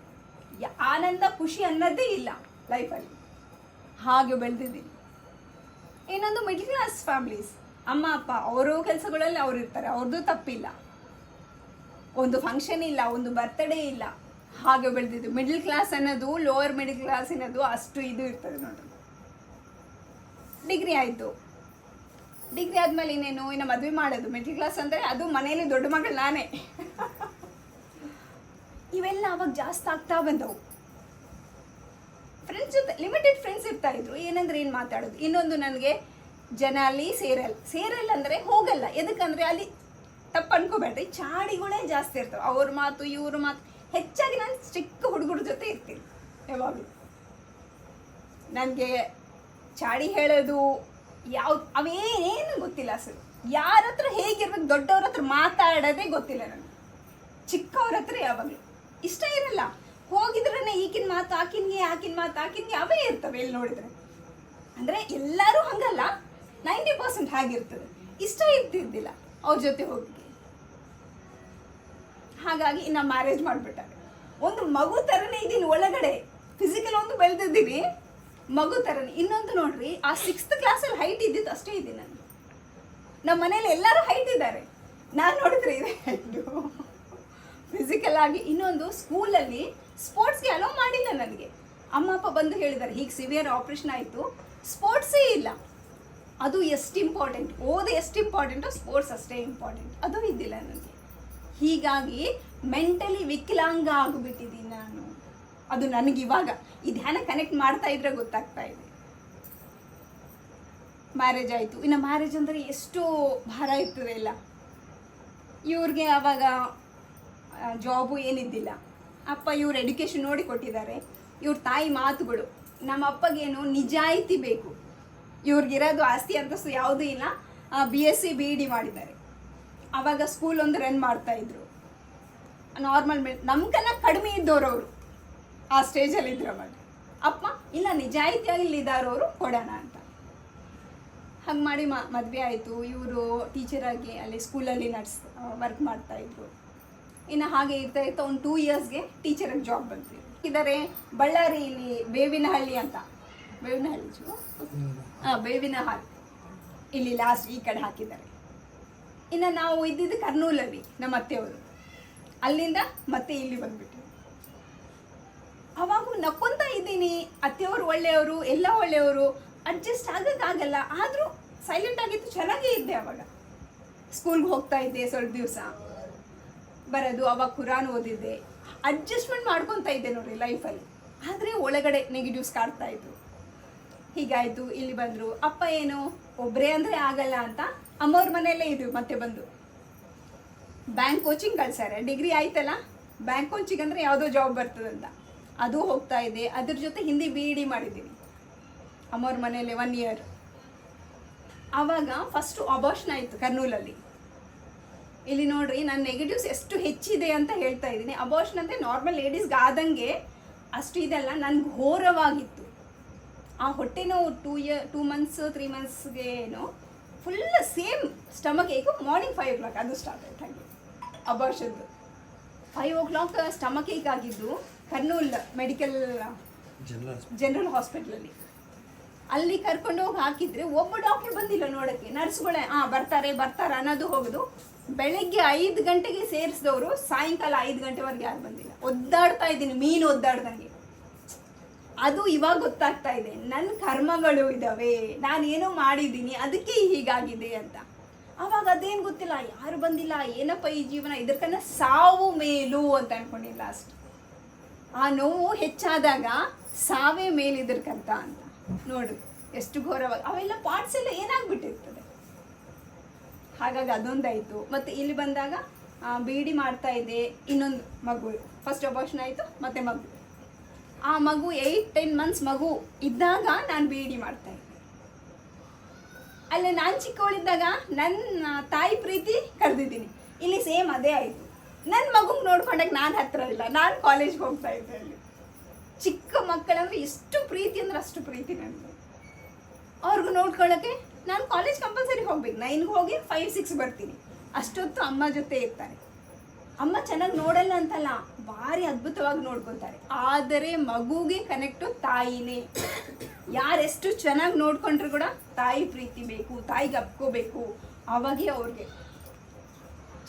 ಆನಂದ ಖುಷಿ ಅನ್ನೋದೇ ಇಲ್ಲ ಲೈಫಲ್ಲಿ. ಹಾಗೆ ಬೆಳೆದಿದ್ದೀನಿ. ಇನ್ನೊಂದು ಮಿಡ್ಲ್ ಕ್ಲಾಸ್ ಫ್ಯಾಮಿಲೀಸ್, ಅಮ್ಮ ಅಪ್ಪ ಅವರು ಕೆಲಸಗಳಲ್ಲಿ ಅವ್ರು ಇರ್ತಾರೆ, ಅವ್ರದ್ದು ತಪ್ಪಿಲ್ಲ. ಒಂದು ಫಂಕ್ಷನ್ ಇಲ್ಲ, ಒಂದು ಬರ್ತ್ಡೇ ಇಲ್ಲ, ಹಾಗೆ ಬೆಳೆದಿದ್ದು. ಮಿಡ್ಲ್ ಕ್ಲಾಸ್ ಅನ್ನೋದು, ಲೋವರ್ ಮಿಡ್ಲ್ ಕ್ಲಾಸ್ ಅನ್ನೋದು ಅಷ್ಟು ಇದು ಇರ್ತದೆ ನೋಡ್ರಿ. ಡಿಗ್ರಿ ಆಯಿತು. ಡಿಗ್ರಿ ಆದಮೇಲೆ ಇನ್ನೇನು, ಇನ್ನು ಮದುವೆ ಮಾಡೋದು. ಮಿಡ್ಲ್ ಕ್ಲಾಸ್ ಅಂದರೆ ಅದು ಮನೆಯಲ್ಲಿ ದೊಡ್ಡ ಮಗಳು ನಾನೇ. ಇವೆಲ್ಲ ಅವಾಗ ಜಾಸ್ತಿ ಆಗ್ತಾ ಬಂದವು. ಫ್ರೆಂಡ್ಸ್ ಜೊತೆ ಲಿಮಿಟೆಡ್ ಫ್ರೆಂಡ್ಸ್ ಇರ್ತಾ ಇದ್ರು. ಏನಂದ್ರೆ ಏನು ಮಾತಾಡೋದು. ಇನ್ನೊಂದು, ನನಗೆ ಜನ ಅಲ್ಲಿ ಸೇರಲ್ಲ ಅಂದರೆ ಹೋಗಲ್ಲ. ಎದಕ್ಕಂದರೆ ಅಲ್ಲಿ ತಪ್ಪು ಅನ್ಕೋಬೇಡ್ರಿ, ಚಾಡಿಗಳೇ ಜಾಸ್ತಿ ಇರ್ತವೆ. ಅವ್ರ ಮಾತು ಇವ್ರ ಮಾತು ಹೆಚ್ಚಾಗಿ. ನಾನು ಚಿಕ್ಕ ಹುಡುಗರ ಜೊತೆ ಇರ್ತೀನಿ ಯಾವಾಗಲೂ. ನನಗೆ ಚಾಡಿ ಹೇಳೋದು ಅವೇನೇನು ಗೊತ್ತಿಲ್ಲ ಸರ್. ಯಾರ ಹತ್ರ ಹೇಗಿರ್ಬೇಕು, ದೊಡ್ಡವ್ರ ಹತ್ರ ಮಾತಾಡೋದೇ ಗೊತ್ತಿಲ್ಲ ನನಗೆ. ಚಿಕ್ಕವ್ರ ಹತ್ರ ಯಾವಾಗಲೂ ಇಷ್ಟ ಇರಲ್ಲ. ಹೋಗಿದ್ರೇ ಈಗಿನ ಮಾತು ಆಕಿನ್ಗೆ ಅವೇ ಇರ್ತವೆ ಎಲ್ಲಿ ನೋಡಿದ್ರೆ. ಅಂದರೆ ಎಲ್ಲರೂ ಹಂಗಲ್ಲ, 90% ಹಾಗಿರ್ತದೆ. ಇಷ್ಟ ಇರ್ತಿದ್ದಿಲ್ಲ ಅವ್ರ ಜೊತೆ ಹೋಗಿ. ಹಾಗಾಗಿ ಇನ್ನು ಮ್ಯಾರೇಜ್ ಮಾಡಿಬಿಟ್ಟಾರೆ. ಒಂದು ಮಗು ಥರನೇ ಇದ್ದೀನಿ ಒಳಗಡೆ, ಫಿಸಿಕಲ್ ಒಂದು ಬೆಳೆದಿದ್ದೀನಿ, ಮಗು ಥರನೇ. ಇನ್ನೊಂದು ನೋಡ್ರಿ, ಆ 6th ಕ್ಲಾಸಲ್ಲಿ ಹೈಟ್ ಇದ್ದಿದ್ದು ಅಷ್ಟೇ ಇದ್ದೀನಿ ನಾನು. ನಮ್ಮ ಮನೇಲಿ ಎಲ್ಲರೂ ಹೈಟ್ ಇದ್ದಾರೆ, ನಾನು ನೋಡಿದ್ರೆ ಇದೆ ಹೈಟು ಫಿಸಿಕಲ್ ಆಗಿ. ಇನ್ನೊಂದು, ಸ್ಕೂಲಲ್ಲಿ ಸ್ಪೋರ್ಟ್ಸ್ಗೆ ಅಲೋ ಮಾಡಿಲ್ಲ ನನಗೆ. ಅಮ್ಮ ಅಪ್ಪ ಬಂದು ಹೇಳಿದ್ದಾರೆ, ಹೀಗೆ ಸಿವಿಯರ್ ಆಪ್ರೇಷನ್ ಆಯಿತು, ಸ್ಪೋರ್ಟ್ಸೇ ಇಲ್ಲ. ಅದು ಎಷ್ಟು ಇಂಪಾರ್ಟೆಂಟ್, ಓದು ಎಷ್ಟು ಇಂಪಾರ್ಟೆಂಟು, ಸ್ಪೋರ್ಟ್ಸ್ ಅಷ್ಟೇ ಇಂಪಾರ್ಟೆಂಟ್, ಅದು ಇದ್ದಿಲ್ಲ ನನಗೆ. ಹೀಗಾಗಿ ಮೆಂಟಲಿ ವಿಕಲಾಂಗ ಆಗಿಬಿಟ್ಟಿದ್ದೀನಿ ನಾನು. ಅದು ನನಗೆ ಇವಾಗ ಈ ಧ್ಯಾನ ಕನೆಕ್ಟ್ ಮಾಡ್ತಾ ಇದ್ರೆ ಗೊತ್ತಾಗ್ತಾ ಇದೆ. ಮ್ಯಾರೇಜ್ ಆಯಿತು. ಇನ್ನು ಮ್ಯಾರೇಜ್ ಅಂದರೆ ಎಷ್ಟು ಭಾರ ಇರ್ತದೆ ಎಲ್ಲ. ಇವ್ರಿಗೆ ಆವಾಗ ಜಾಬು ಏನಿದ್ದಿಲ್ಲ. ಅಪ್ಪ ಇವ್ರ ಎಡ್ಯುಕೇಷನ್ ನೋಡಿ ಕೊಟ್ಟಿದ್ದಾರೆ. ಇವ್ರ ತಾಯಿ ಮಾತುಗಳು, ನಮ್ಮ ಅಪ್ಪಗೇನು ನಿಜಾಯಿತಿ ಬೇಕು. ಇವ್ರಿಗಿರೋದು ಆಸ್ತಿ ಅಂತಸ್ತು ಯಾವುದೂ ಇಲ್ಲ. BSc BEd ಮಾಡಿದ್ದಾರೆ. ಆವಾಗ ಸ್ಕೂಲ್ ಒಂದು ರನ್ ಮಾಡ್ತಾಯಿದ್ರು. ನಾರ್ಮಲ್ ನಮ್ಕನ್ನ ಕಡಿಮೆ ಇದ್ದವರು ಅವರು ಆ ಸ್ಟೇಜಲ್ಲಿ ಇದ್ರು. ಅವಾಗ ಅಪ್ಪ ಇಲ್ಲ, ನಿಜಾಯಿತಿಯಾಗಿ ಇದ್ದಾರವರು, ಕೊಡೋಣ ಅಂತ. ಹಾಗೆ ಮಾಡಿ ಮದುವೆ ಆಯಿತು. ಇವರು ಟೀಚರಾಗಿ ಅಲ್ಲಿ ಸ್ಕೂಲಲ್ಲಿ ವರ್ಕ್ ಮಾಡ್ತಾಯಿದ್ರು. ಇನ್ನು ಹಾಗೆ ಇರ್ತಾ ಒಂದು 2 ಇಯರ್ಸ್ಗೆ ಟೀಚರಾಗಿ ಜಾಬ್ ಬಂತು. ಇದ್ದಾರೆ ಬಳ್ಳಾರಿಯಲ್ಲಿ ಬೇವಿನಹಳ್ಳಿ ಅಂತ, ಬೇವಿನಹಾಲ್ ಇಲ್ಲಿ ಲಾಸ್ಟ್ ಈ ಕಡೆ ಹಾಕಿದ್ದಾರೆ. ಇನ್ನು ನಾವು ಇದ್ದಿದ್ದು ಕರ್ನೂಲಲ್ಲಿ, ನಮ್ಮ ಅತ್ತೆಯವರು. ಅಲ್ಲಿಂದ ಮತ್ತೆ ಇಲ್ಲಿ ಬಂದ್ಬಿಟ್ಟು ಅವಾಗ ನಕ್ಕೊಂತ ಇದ್ದೀನಿ. ಅತ್ತೆಯವರು ಒಳ್ಳೆಯವರು, ಎಲ್ಲ ಒಳ್ಳೆಯವರು, ಅಡ್ಜಸ್ಟ್ ಆಗೋಕ್ಕಾಗಲ್ಲ. ಆದರೂ ಸೈಲೆಂಟ್ ಆಗಿತ್ತು, ಚೆನ್ನಾಗೇ ಇದ್ದೆ. ಅವಾಗ ಸ್ಕೂಲ್ಗೆ ಹೋಗ್ತಾ ಇದ್ದೆ, ಸ್ವಲ್ಪ ದಿವಸ ಬರೋದು. ಅವಾಗ ಕುರಾನ್ ಓದಿದ್ದೆ, ಅಡ್ಜಸ್ಟ್ಮೆಂಟ್ ಮಾಡ್ಕೊತಾ ಇದ್ದೆ ನೋಡಿ ಲೈಫಲ್ಲಿ. ಆದರೆ ಒಳಗಡೆ ನೆಗೆಟಿವ್ಸ್ ಕಾಡ್ತಾ ಇದ್ರು. ಹೀಗಾಯಿತು. ಇಲ್ಲಿ ಬಂದರು. ಅಪ್ಪ ಏನು ಒಬ್ಬರೇ ಅಂದರೆ ಆಗಲ್ಲ ಅಂತ ಅಮ್ಮವ್ರ ಮನೆಯಲ್ಲೇ ಇದ್ವಿ. ಮತ್ತೆ ಬಂದು ಬ್ಯಾಂಕ್ ಕೋಚಿಂಗ್ ಕಳ್ಸಾರೆ. ಡಿಗ್ರಿ ಆಯ್ತಲ್ಲ, ಬ್ಯಾಂಕ್ ಕೋಚಿಂಗ್ ಅಂದರೆ ಯಾವುದೋ ಜಾಬ್ ಬರ್ತದಂತ ಅದು ಹೋಗ್ತಾ ಇದೆ. ಅದ್ರ ಜೊತೆ ಹಿಂದಿ BEd ಮಾಡಿದ್ದೀನಿ ಅಮ್ಮವ್ರ ಮನೆಯಲ್ಲೇ 1 ಇಯರ್. ಆವಾಗ ಫಸ್ಟು ಅಬಾರ್ಷನ್ ಆಯಿತು ಕರ್ನೂಲಲ್ಲಿ. ಇಲ್ಲಿ ನೋಡ್ರಿ, ನನ್ನ ನೆಗೆಟಿವ್ಸ್ ಎಷ್ಟು ಹೆಚ್ಚಿದೆ ಅಂತ ಹೇಳ್ತಾ ಇದ್ದೀನಿ. ಅಬಾರ್ಷನ್ ಅಂದರೆ ನಾರ್ಮಲ್ ಲೇಡೀಸ್ಗೆ ಆದಂಗೆ ಅಷ್ಟು ಇದೆಲ್ಲ. ನನಗೆ ಘೋರವಾಗಿತ್ತು. ಆ ಹೊಟ್ಟೆ ನೋವು 2 ಮಂತ್ಸ್ 3 ಮಂತ್ಸ್ಗೆ ಏನೋ ಫುಲ್ ಸೇಮ್ ಸ್ಟಮಕ್ ಏಕು. ಮಾರ್ನಿಂಗ್ 5 o'clock ಅದು ಸ್ಟಾರ್ಟ್ ಆಯ್ತು. ಹಾಗೆ ಅಬಾರ್ಷನ್ದು 5 o'clock ಸ್ಟಮಕ್ ಏಕ್ ಆಗಿದ್ದು ಕರ್ನೂಲ್ ಮೆಡಿಕಲ್ ಜನರಲ್ ಹಾಸ್ಪಿಟ್ಲಲ್ಲಿ. ಅಲ್ಲಿ ಕರ್ಕೊಂಡು ಹೋಗಿ ಹಾಕಿದ್ರೆ ಒಬ್ಬ ಡಾಕ್ಟರ್ ಬಂದಿಲ್ಲ ನೋಡೋಕ್ಕೆ. ನರ್ಸ್ಗಳೇ ಬರ್ತಾರೆ ಅನ್ನೋದು ಹೋಗೋದು. ಬೆಳಗ್ಗೆ 5 ಗಂಟೆಗೆ ಸೇರಿಸಿದವರು ಸಾಯಂಕಾಲ 5 ಗಂಟೆವರೆಗೆ ಯಾರು ಬಂದಿಲ್ಲ. ಒದ್ದಾಡ್ತಾ ಇದ್ದೀನಿ, ಮೀನು ಒದ್ದಾಡ್ದಂಗೆ. ಅದು ಇವಾಗ ಗೊತ್ತಾಗ್ತಾ ಇದೆ, ನನ್ನ ಕರ್ಮಗಳು ಇದ್ದಾವೆ, ನಾನೇನೋ ಮಾಡಿದ್ದೀನಿ, ಅದಕ್ಕೆ ಹೀಗಾಗಿದೆ ಅಂತ. ಆವಾಗ ಅದೇನು ಗೊತ್ತಿಲ್ಲ, ಯಾರು ಬಂದಿಲ್ಲ, ಏನಪ್ಪ ಈ ಜೀವನ, ಇದಕ್ಕನ್ನ ಸಾವು ಮೇಲು ಅಂತ ಅನ್ಕೊಂಡಿಲ್ಲ. ಲಾಸ್ಟ್ ಆ ನೋವು ಹೆಚ್ಚಾದಾಗ ಸಾವೇ ಮೇಲಿದ್ರಕ್ಕಂತ ಅಂತ ನೋಡ್ರಿ ಎಷ್ಟು ಘೋರವಾಗಿ. ಅವೆಲ್ಲ ಪಾರ್ಟ್ಸ್ ಎಲ್ಲ ಏನಾಗ್ಬಿಟ್ಟಿರ್ತದೆ. ಹಾಗಾಗಿ ಅದೊಂದಾಯಿತು. ಮತ್ತು ಇಲ್ಲಿ ಬಂದಾಗ BEd ಮಾಡ್ತಾ ಇದ್ದೆ. ಇನ್ನೊಂದು ಮಗು, ಫಸ್ಟ್ ಅಬಾರ್ಷನ್ ಆಯಿತು, ಮತ್ತೆ ಮಗು. ಆ ಮಗು 8-10 ಮಂತ್ಸ್ ಮಗು ಇದ್ದಾಗ ನಾನು BEd ಮಾಡ್ತಾ ಇದ್ದೆ. ಅಲ್ಲೇ ನಾನು ಚಿಕ್ಕವಳಿದ್ದಾಗ ನನ್ನ ತಾಯಿ ಪ್ರೀತಿ ಕರೆದಿದ್ದೀನಿ. ಇಲ್ಲಿ ಸೇಮ್ ಅದೇ ಆಯಿತು. ನನ್ನ ಮಗುಗೆ ನೋಡ್ಕೊಂಡಾಗ ನಾನು ಹತ್ತಿರ ಇಲ್ಲ, ನಾನು ಕಾಲೇಜ್ಗೆ ಹೋಗ್ತಾ ಇದ್ದೆ. ಅಲ್ಲಿ ಚಿಕ್ಕ ಮಕ್ಕಳಂದ್ರೆ ಎಷ್ಟು ಪ್ರೀತಿ ಅಂದ್ರೆ ಅಷ್ಟು ಪ್ರೀತಿ ನನಗೆ. ಅವ್ರಿಗೂ ನೋಡ್ಕೊಳ್ಳೋಕ್ಕೆ ನಾನು ಕಾಲೇಜ್ ಕಂಪಲ್ಸರಿ ಹೋಗ್ಬೇಕು. 9ಗೆ ಹೋಗಿ 5-6 ಬರ್ತೀನಿ. ಅಷ್ಟೊತ್ತು ಅಮ್ಮ ಜೊತೆ ಇರ್ತಾರೆ. ಅಮ್ಮ ಚೆನ್ನಾಗಿ ನೋಡಲ್ಲ ಅಂತಲ್ಲ, ಭಾರಿ ಅದ್ಭುತವಾಗಿ ನೋಡ್ಕೊತಾರೆ. ಆದರೆ ಮಗುಗೆ ಕನೆಕ್ಟು ತಾಯಿನೇ. ಯಾರೆಷ್ಟು ಚೆನ್ನಾಗಿ ನೋಡ್ಕೊಂಡ್ರು ಕೂಡ ತಾಯಿ ಪ್ರೀತಿ ಬೇಕು, ತಾಯಿಗೆ ಅಪ್ಕೋಬೇಕು, ಆವಾಗೇ ಅವ್ರಿಗೆ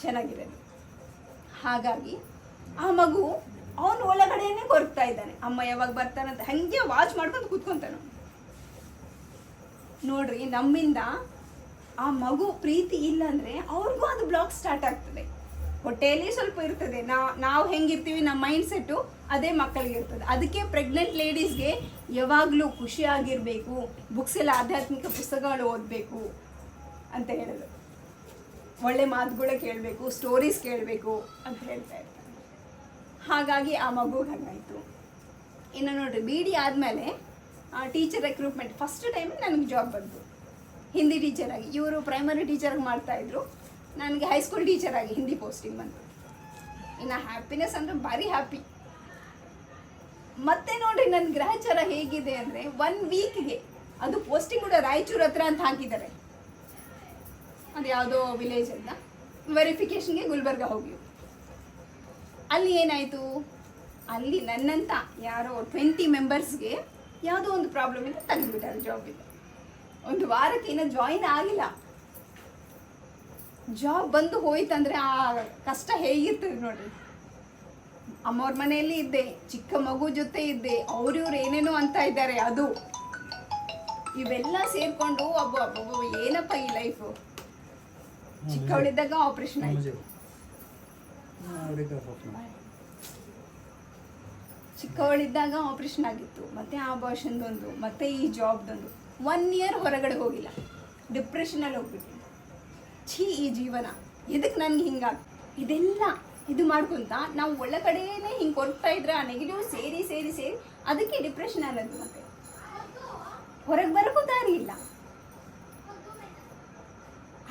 ಚೆನ್ನಾಗಿರೋದು. ಹಾಗಾಗಿ ಆ ಮಗು ಅವನು ಒಳಗಡೆನೇ ಕೊರಗ್ತಾ ಇದ್ದಾನೆ, ಅಮ್ಮ ಯಾವಾಗ ಬರ್ತಾನಂತ. ಹಾಗೆ ವಾಚ್ ಮಾಡ್ಕೊಂಡು ಕೂತ್ಕೊಂತಾನೆ ನೋಡ್ರಿ. ನಮ್ಮಿಂದ ಆ ಮಗು ಪ್ರೀತಿ ಇಲ್ಲ ಅಂದರೆ ಅವ್ರಿಗೂ ಅದು ಬ್ಲಾಕ್ ಸ್ಟಾರ್ಟ್ ಆಗ್ತದೆ. ಹೊಟ್ಟೆಯಲ್ಲಿ ಸ್ವಲ್ಪ ಇರ್ತದೆ, ನಾವು ಹೆಂಗಿರ್ತೀವಿ ನಮ್ಮ ಮೈಂಡ್ ಸೆಟ್ಟು ಅದೇ ಮಕ್ಕಳಿಗೆ ಇರ್ತದೆ. ಅದಕ್ಕೆ ಪ್ರೆಗ್ನೆಂಟ್ ಲೇಡೀಸ್ಗೆ ಯಾವಾಗಲೂ ಖುಷಿಯಾಗಿರಬೇಕು, ಬುಕ್ಸ್ ಎಲ್ಲ ಆಧ್ಯಾತ್ಮಿಕ ಪುಸ್ತಕಗಳು ಓದಬೇಕು ಅಂತ ಹೇಳೋದು. ಒಳ್ಳೆ ಮಾತುಗಳ ಕೇಳಬೇಕು, ಸ್ಟೋರೀಸ್ ಕೇಳಬೇಕು ಅಂತ ಹೇಳ್ತಾ ಇರ್ತಾರೆ. ಹಾಗಾಗಿ ಆ ಮಗುಗೆ ಹಾಗಾಯಿತು. ಇನ್ನು ನೋಡಿರಿ, BEd ಆದಮೇಲೆ ಟೀಚರ್ ರೆಕ್ರೂಟ್ಮೆಂಟ್ ಫಸ್ಟ್ ಟೈಮ್ ನನಗೆ ಜಾಬ್ ಬಂತು ಹಿಂದಿ ಟೀಚರಾಗಿ. ಇವರು ಪ್ರೈಮರಿ ಟೀಚರಾಗಿ ಮಾಡ್ತಾಯಿದ್ರು, ನನಗೆ ಹೈಸ್ಕೂಲ್ ಟೀಚರಾಗಿ ಹಿಂದಿ ಪೋಸ್ಟಿಂಗ್ ಬಂತು. ಇನ್ನು ಹ್ಯಾಪಿನೆಸ್ ಅಂದರೆ ಭಾರಿ ಹ್ಯಾಪಿ. ಮತ್ತೆ ನೋಡ್ರಿ ನನ್ನ ಗ್ರಹಚಾರ ಹೇಗಿದೆ ಅಂದರೆ 1 ವೀಕ್ಗೆ ಅದು ಪೋಸ್ಟಿಂಗ್ ಕೂಡ ರಾಯಚೂರು ಹತ್ರ ಅಂತ ಹಾಕಿದ್ದಾರೆ. ಅದು ಯಾವುದೋ ವಿಲೇಜ್ ಅಂತ ವೆರಿಫಿಕೇಷನ್ಗೆ ಗುಲ್ಬರ್ಗ ಹೋಗಿ ಅಲ್ಲಿ ಏನಾಯಿತು, ಅಲ್ಲಿ ನನ್ನಂತ ಯಾರೋ 20 ಮೆಂಬರ್ಸ್ಗೆ ಯಾವುದೋ ಒಂದು ಪ್ರಾಬ್ಲಮ್ ಇಂದ ತೆಗೆದುಬಿಟ್ಟಾರೆ ಜಾಬಿಂದ. 1 ವಾರಕ್ಕೆ ಇನ್ನೂ ಜಾಯಿನ್ ಆಗಿಲ್ಲ. ಜಾಬ್ ಬಂದು ಹೋಯ್ತಂದ್ರೆ ಆ ಕಷ್ಟ ಹೇಗಿರ್ತದೆ ನೋಡ್ರಿ. ಅಮ್ಮವ್ರ ಮನೆಯಲ್ಲಿ ಇದ್ದೆ, ಚಿಕ್ಕ ಮಗು ಜೊತೆ ಇದ್ದೆ, ಅವ್ರಿವ್ರು ಏನೇನೋ ಅಂತ ಇದ್ದಾರೆ. ಅದು ಇವೆಲ್ಲ ಸೇರ್ಕೊಂಡು ಒಬ್ಬ ಏನಪ್ಪ ಈ ಲೈಫು. ಚಿಕ್ಕವಳಿದ್ದಾಗ ಆಪರೇಷನ್ ಆಯ್ತು, ಚಿಕ್ಕವಳಿದ್ದಾಗ ಆಪರೇಷನ್ ಆಗಿತ್ತು, ಮತ್ತೆ ಆ ಅಬಾರ್ಷನ್ದೊಂದು, ಮತ್ತೆ ಈ ಜಾಬ್ದೊಂದು. 1 ಇಯರ್ ಹೊರಗಡೆ ಹೋಗಿಲ್ಲ, ಡಿಪ್ರೆಷನಲ್ಲಿ ಹೋಗ್ಬಿಟ್ಟು ಈ ಜೀವನ ಎದಕ್ಕೆ ನನಗೆ ಹಿಂಗಾಗಿ ಇದೆಲ್ಲ ಇದು ಮಾಡ್ಕೊಂತ ನಾವು ಒಳ್ಳೆ ಕಡೆಯೇ ಹಿಂಗೆ ಕೊಡ್ತಾ ಇದ್ರೆ ಆ ನೆಗೆಟಿವ್ ಸೇರಿ ಸೇರಿ ಸೇರಿ ಅದಕ್ಕೆ ಡಿಪ್ರೆಷನ್ ಅನ್ನೋದು. ಮತ್ತೆ ಹೊರಗೆ ಬರೋಕ್ಕೂ ದಾರಿ ಇಲ್ಲ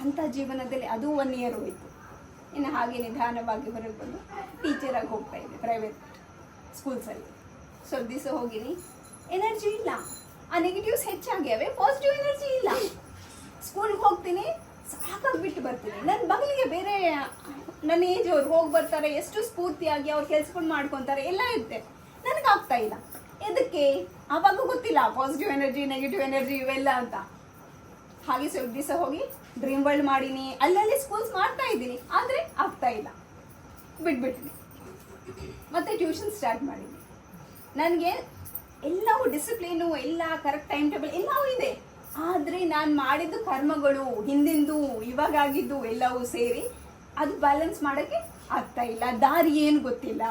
ಅಂಥ ಜೀವನದಲ್ಲಿ. ಅದು 1 ಇಯರ್ ಹೋಯಿತು. ಇನ್ನು ಹಾಗೆ ನಿಧಾನವಾಗಿ ಹೊರಗೆ ಬಂದು ಟೀಚರಾಗಿ ಹೋಗ್ತಾ ಇದ್ದೆ ಪ್ರೈವೇಟ್ ಸ್ಕೂಲ್ಸಲ್ಲಿ. ಸ್ವಲ್ಪ ದಿವಸ ಹೋಗಿನಿ, ಎನರ್ಜಿ ಇಲ್ಲ, ಆ ನೆಗೆಟಿವ್ಸ್ ಹೆಚ್ಚಾಗ್ಯಾವೆ, ಪಾಸಿಟಿವ್ ಎನರ್ಜಿ ಇಲ್ಲ. ಸ್ಕೂಲ್ಗೆ ಹೋಗ್ತೀನಿ, ಸಾಕಾಗಿ ಬಿಟ್ಟು ಬರ್ತೀನಿ. ನನ್ನ ಬಗಲಿಗೆ ಬೇರೆ ನನ್ನ ಏಜ್ ಅವ್ರು ಹೋಗಿ ಬರ್ತಾರೆ, ಎಷ್ಟು ಸ್ಫೂರ್ತಿಯಾಗಿ ಅವ್ರು ಕೆಲ್ಸಕೊಂಡು ಮಾಡ್ಕೊತಾರೆ, ಎಲ್ಲ ಇರುತ್ತೆ. ನನಗಾಗ್ತಾ ಇಲ್ಲ. ಎದಕ್ಕೆ ಆವಾಗ ಗೊತ್ತಿಲ್ಲ ಪಾಸಿಟಿವ್ ಎನರ್ಜಿ ನೆಗೆಟಿವ್ ಎನರ್ಜಿ ಇವೆಲ್ಲ ಅಂತ. ಹಾಗೆ ಸ್ವಲ್ಪ ದಿವಸ ಹೋಗಿ ಡ್ರೀಮ್ ವರ್ಲ್ಡ್ ಮಾಡೀನಿ, ಅಲ್ಲಲ್ಲಿ ಸ್ಕೂಲ್ಸ್ ಮಾಡ್ತಾ ಇದ್ದೀನಿ, ಆದರೆ ಆಗ್ತಾ ಇಲ್ಲ, ಬಿಟ್ಬಿಟ್ಟಿನಿ. ಮತ್ತೆ ಟ್ಯೂಷನ್ ಸ್ಟಾರ್ಟ್ ಮಾಡೀನಿ. ನನಗೆ ಎಲ್ಲವೂ ಡಿಸಿಪ್ಲಿನು, ಎಲ್ಲ ಕರೆಕ್ಟ್ ಟೈಮ್ ಟೇಬಲ್ ಎಲ್ಲವೂ ಇದೆ. ಆದರೆ ನಾನು ಮಾಡಿದ್ದು ಕರ್ಮಗಳು ಹಿಂದಿಂದು ಇವಾಗಾಗಿದ್ದು ಎಲ್ಲವೂ ಸೇರಿ ಅದು ಬ್ಯಾಲೆನ್ಸ್ ಮಾಡೋಕ್ಕೆ ಆಗ್ತಾ ಇಲ್ಲ. ದಾರಿ ಏನು ಗೊತ್ತಿಲ್ಲ,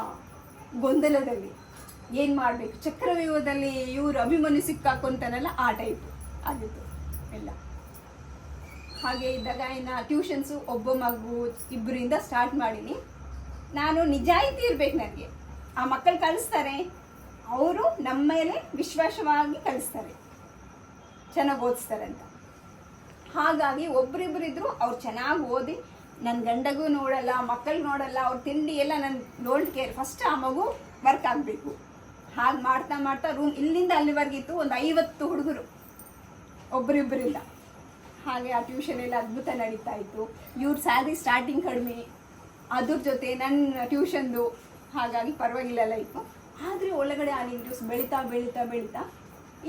ಗೊಂದಲದಲ್ಲಿ ಏನು ಮಾಡಬೇಕು. ಚಕ್ರವ್ಯೂಹದಲ್ಲಿ ಇವರು ಅಭಿಮನ್ಯು ಸಿಕ್ಕಾಕೊಂತಾನಲ್ಲ, ಆ ಟೈಪ್ ಆಗಿತ್ತು ಎಲ್ಲ. ಹಾಗೆ ಇದ್ದಾಗ ಇನ್ನು ಟ್ಯೂಷನ್ಸು ಒಬ್ಬ ಮಗು ಇಬ್ಬರಿಂದ ಸ್ಟಾರ್ಟ್ ಮಾಡೀನಿ. ನಾನು ನಿಜಾಯಿತಿ ಇರಬೇಕು ನನಗೆ. ಆ ಮಕ್ಕಳು ಕಲಿಸ್ತಾರೆ, ಅವರು ನಮ್ಮ ಮೇಲೆ ವಿಶ್ವಾಸವಾಗಿ ಕಲಿಸ್ತಾರೆ, ಚೆನ್ನಾಗಿ ಓದಿಸ್ತಾರೆ ಅಂತ. ಹಾಗಾಗಿ ಒಬ್ಬರಿಬ್ಬರಿದ್ರು ಅವ್ರು ಚೆನ್ನಾಗಿ ಓದಿ ನನ್ನ ಗಂಡಗೂ ನೋಡಲ್ಲ, ಮಕ್ಕಳಿಗೆ ನೋಡಲ್ಲ, ಅವ್ರ ತಿಂಡಿ ಎಲ್ಲ ನನ್ನ ಡೋಂಟ್ ಕೇರ್. ಫಸ್ಟ್ ಆ ಮಗು ವರ್ಕ್ ಆಗಬೇಕು. ಹಾಗೆ ಮಾಡ್ತಾ ಮಾಡ್ತಾ ರೂಮ್ ಇಲ್ಲಿಂದ ಅಲ್ಲಿವರೆಗಿತ್ತು ಒಂದು 50 ಹುಡುಗರು ಒಬ್ಬರಿಬ್ಬರಿಂದ. ಹಾಗೆ ಆ ಟ್ಯೂಷನ್ ಎಲ್ಲ ಅದ್ಭುತ ನಡೀತಾ ಇತ್ತು. ಇವ್ರ ಸ್ಯಾಲ್ರಿ ಸ್ಟಾರ್ಟಿಂಗ್ ಕಡಿಮೆ, ಅದ್ರ ಜೊತೆ ನನ್ನ ಟ್ಯೂಷನ್ದು, ಹಾಗಾಗಿ ಪರವಾಗಿಲ್ಲ ಲೈಫು. ಆದರೆ ಒಳಗಡೆ ಆ ನೆಗೆಟಿವ್ಸ್ ಬೆಳೀತಾ ಬೆಳೀತಾ ಬೆಳೀತಾ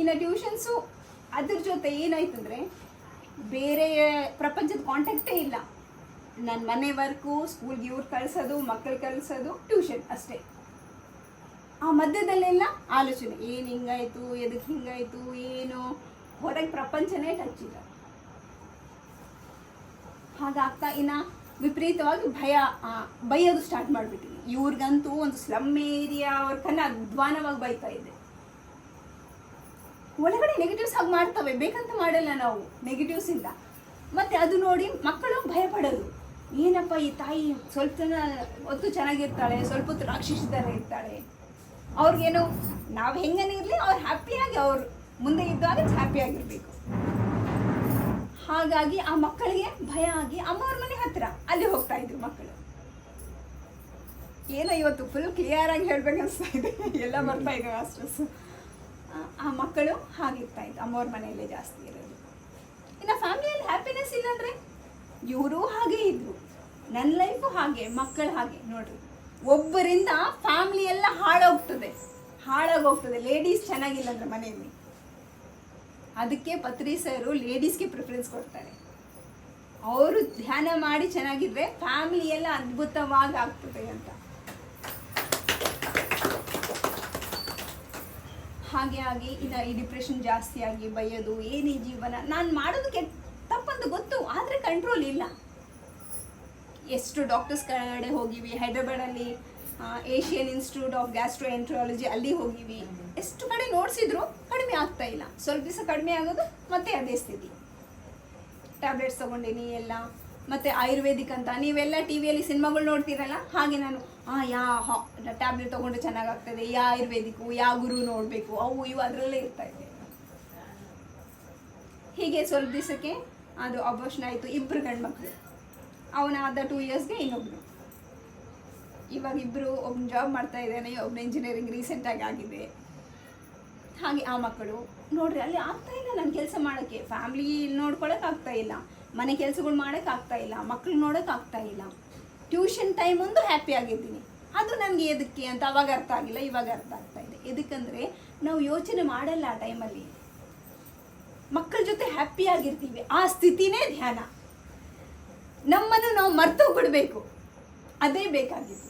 ಇನ್ನು ಟ್ಯೂಷನ್ಸು ಅದ್ರ ಜೊತೆ ಏನಾಯ್ತಂದರೆ ಬೇರೆ ಪ್ರಪಂಚದ ಕಾಂಟ್ಯಾಕ್ಟೇ ಇಲ್ಲ. ನನ್ನ ಮನೆ ವರ್ಕು, ಸ್ಕೂಲ್ಗೆ ಇವ್ರು ಕಳಿಸೋದು, ಮಕ್ಕಳು ಕಳಿಸೋದು, ಟ್ಯೂಷನ್ ಅಷ್ಟೇ. ಆ ಮಧ್ಯದಲ್ಲೆಲ್ಲ ಆಲೋಚನೆ, ಏನು ಹಿಂಗಾಯಿತು, ಎದಕ್ಕೆ ಹಿಂಗಾಯಿತು, ಏನು ಹೊರಗೆ ಪ್ರಪಂಚನೇ ಟಚ್ ಇಲ್ಲ. ಹಾಗಾಗ್ತಾ ಇನ್ನು ವಿಪರೀತವಾಗಿ ಬೈಯೋದು ಸ್ಟಾರ್ಟ್ ಮಾಡಿಬಿಟ್ಟಿನಿ. ಇವ್ರಿಗಂತೂ ಒಂದು ಸ್ಲಮ್ ಏರಿಯಾ ಅವ್ರಕನ್ನ ಅಧ್ವಾನವಾಗಿ ಬೈತಾ ಇದ್ದೆ. ಒಳಗಡೆ ನೆಗೆಟಿವ್ಸ್ ಆಗಿ ಮಾಡ್ತವೆ, ಬೇಕಂತ ಮಾಡಲ್ಲ ನಾವು ನೆಗೆಟಿವ್ಸ್ ಇಂದ. ಮತ್ತು ಅದು ನೋಡಿ ಮಕ್ಕಳು ಭಯ ಪಡೋದು. ಏನಪ್ಪ ಈ ತಾಯಿ ಸ್ವಲ್ಪ ಹೊತ್ತು ಚೆನ್ನಾಗಿರ್ತಾಳೆ, ಸ್ವಲ್ಪ ಹೊತ್ತು ರಾಕ್ಷಸಿ ಥರ ಇರ್ತಾಳೆ, ಅವ್ರಿಗೇನು ನಾವು ಹೆಂಗನೇ ಇರಲಿ ಅವ್ರು ಹ್ಯಾಪಿಯಾಗಿ ಅವ್ರು ಮುಂದೆ ಇದ್ದಾಗ ಹ್ಯಾಪಿಯಾಗಿರ್ಬೇಕು. ಹಾಗಾಗಿ ಆ ಮಕ್ಕಳಿಗೆ ಭಯ ಆಗಿ ಅಮ್ಮವ್ರ ಮನೆ ಹತ್ತಿರ ಅಲ್ಲಿ ಹೋಗ್ತಾ ಇದ್ರು ಮಕ್ಕಳು. ಏನೋ ಇವತ್ತು ಫುಲ್ ಕ್ಲಿಯರ್ ಆಗಿ ಹೇಳ್ಬೇಕು ಅನಿಸ್ತಾ ಇದೆ, ಎಲ್ಲ ಬರ್ತಾ ಇದೆ ಆ ಸ್ಟ್ರೆಸ್. ಆ ಮಕ್ಕಳು ಹಾಗಿರ್ತಾ ಇತ್ತು, ಅಮ್ಮವ್ರ ಮನೆಯಲ್ಲೇ ಜಾಸ್ತಿ ಇರೋದು. ಇನ್ನು ಫ್ಯಾಮಿಲಿಯಲ್ಲಿ ಹ್ಯಾಪಿನೆಸ್ ಇಲ್ಲಾಂದರೆ ಇವರು ಹಾಗೆ ಇದ್ರು, ನನ್ನ ಲೈಫು ಹಾಗೆ, ಮಕ್ಕಳು ಹಾಗೆ. ನೋಡ್ರಿ, ಒಬ್ಬರಿಂದ ಫ್ಯಾಮಿಲಿ ಎಲ್ಲ ಹಾಳಾಗೋಗ್ತದೆ ಲೇಡೀಸ್ ಚೆನ್ನಾಗಿಲ್ಲ ಅಂದರೆ ಮನೆಯಲ್ಲಿ. ಅದಕ್ಕೆ ಪತ್ರಿ ಸರು ಲೇಡೀಸ್ಗೆ ಪ್ರಿಫರೆನ್ಸ್ ಕೊಡ್ತಾರೆ. ಅವರು ಧ್ಯಾನ ಮಾಡಿ ಚೆನ್ನಾಗಿದ್ರೆ ಫ್ಯಾಮಿಲಿ ಎಲ್ಲ ಅದ್ಭುತವಾಗಿ ಆಗ್ತದೆ ಅಂತ. ಹಾಗೆ ಆಗಿ ಇನ್ನು ಈ ಡಿಪ್ರೆಷನ್ ಜಾಸ್ತಿ ಆಗಿ ಬೈಯೋದು, ಏನೇ ಜೀವನ, ನಾನು ಮಾಡೋದು ತಪ್ಪಂತ ಗೊತ್ತು, ಆದರೆ ಕಂಟ್ರೋಲ್ ಇಲ್ಲ. ಎಷ್ಟು ಡಾಕ್ಟರ್ಸ್ ಕಡೆ ಹೋಗಿವಿ, ಹೈದ್ರಾಬಾದಲ್ಲಿ ಏಷಿಯನ್ ಇನ್ಸ್ಟಿಟ್ಯೂಟ್ ಆಫ್ ಗ್ಯಾಸ್ಟ್ರೋಎಂಟ್ರಾಲಜಿ ಅಲ್ಲಿ ಹೋಗಿವಿ, ಎಷ್ಟು ಕಡೆ ನೋಡಿಸಿದ್ರು ಕಡಿಮೆ ಆಗ್ತಾ ಇಲ್ಲ. ಸ್ವಲ್ಪ ದಿವಸ ಕಡಿಮೆ ಆಗೋದು ಮತ್ತೆ ಅದೇ ಸ್ಥಿತಿ. ಟ್ಯಾಬ್ಲೆಟ್ಸ್ ತೊಗೊಂಡೀನಿ ಎಲ್ಲ. ಮತ್ತು ಆಯುರ್ವೇದಿಕ್ ಅಂತ ನೀವೆಲ್ಲ ಟಿ ವಿಯಲ್ಲಿ ಸಿನಿಮಾಗಳು ನೋಡ್ತೀರಲ್ಲ, ಹಾಗೆ ನಾನು ಟ್ಯಾಬ್ಲೆಟ್ ತೊಗೊಂಡ್ರೆ ಚೆನ್ನಾಗಾಗ್ತದೆ, ಆಯುರ್ವೇದಿಕ್ಕು, ಯಾವ ಗುರು ನೋಡಬೇಕು, ಅವು ಇವು ಅದರಲ್ಲೇ ಇರ್ತಾಯಿದೆ. ಹೀಗೆ ಸ್ವಲ್ಪ ದಿವಸಕ್ಕೆ ಅದು ಅಬೋರ್ಷನ್ ಆಯಿತು. 2 ಗಂಡು ಮಕ್ಕಳು. ಅವನಾದ 2 ಇಯರ್ಸ್ಗೆ ಇನ್ನೊಬ್ಬರು. ಇವಾಗ ಇಬ್ಬರು ಒಬ್ಬನು ಜಾಬ್ ಮಾಡ್ತಾ ಇದ್ದಾನೆ, ಒಬ್ಬನು ಇಂಜಿನಿಯರಿಂಗ್ ರೀಸೆಂಟಾಗಿ ಆಗಿದೆ. ಹಾಗೆ ಆ ಮಕ್ಕಳು ನೋಡ್ರಿ, ಅಲ್ಲಿ ಆಗ್ತಾ ಇಲ್ಲ ನನ್ನ ಕೆಲಸ ಮಾಡೋಕ್ಕೆ, ಫ್ಯಾಮ್ಲಿ ನೋಡ್ಕೊಳಕ್ಕೆ ಆಗ್ತಾ ಇಲ್ಲ, ಮನೆ ಕೆಲಸಗಳು ಮಾಡೋಕ್ಕೆ ಆಗ್ತಾ ಇಲ್ಲ, ಮಕ್ಳು ನೋಡೋಕೆ ಆಗ್ತಾ ಇಲ್ಲ. ಟ್ಯೂಷನ್ ಟೈಮ್ ಒಂದು ಹ್ಯಾಪಿ ಆಗಿದ್ದೀನಿ, ಅದು ನನಗೆ ಎದಕ್ಕೆ ಅಂತ ಅವಾಗ ಅರ್ಥ ಆಗಿಲ್ಲ, ಇವಾಗ ಅರ್ಥ ಆಗ್ತಾ ಇದೆ. ಎದಕ್ಕಂದರೆ ನಾವು ಯೋಚನೆ ಮಾಡಲ್ಲ ಆ ಟೈಮಲ್ಲಿ, ಮಕ್ಕಳ ಜೊತೆ ಹ್ಯಾಪಿ ಆಗಿರ್ತೀವಿ. ಆ ಸ್ಥಿತಿನೇ ಧ್ಯಾನ. ನಮ್ಮನ್ನು ನಾವು ಮರ್ತೋಗ್ಬಿಡ್ಬೇಕು, ಅದೇ ಬೇಕಾಗಿತ್ತು.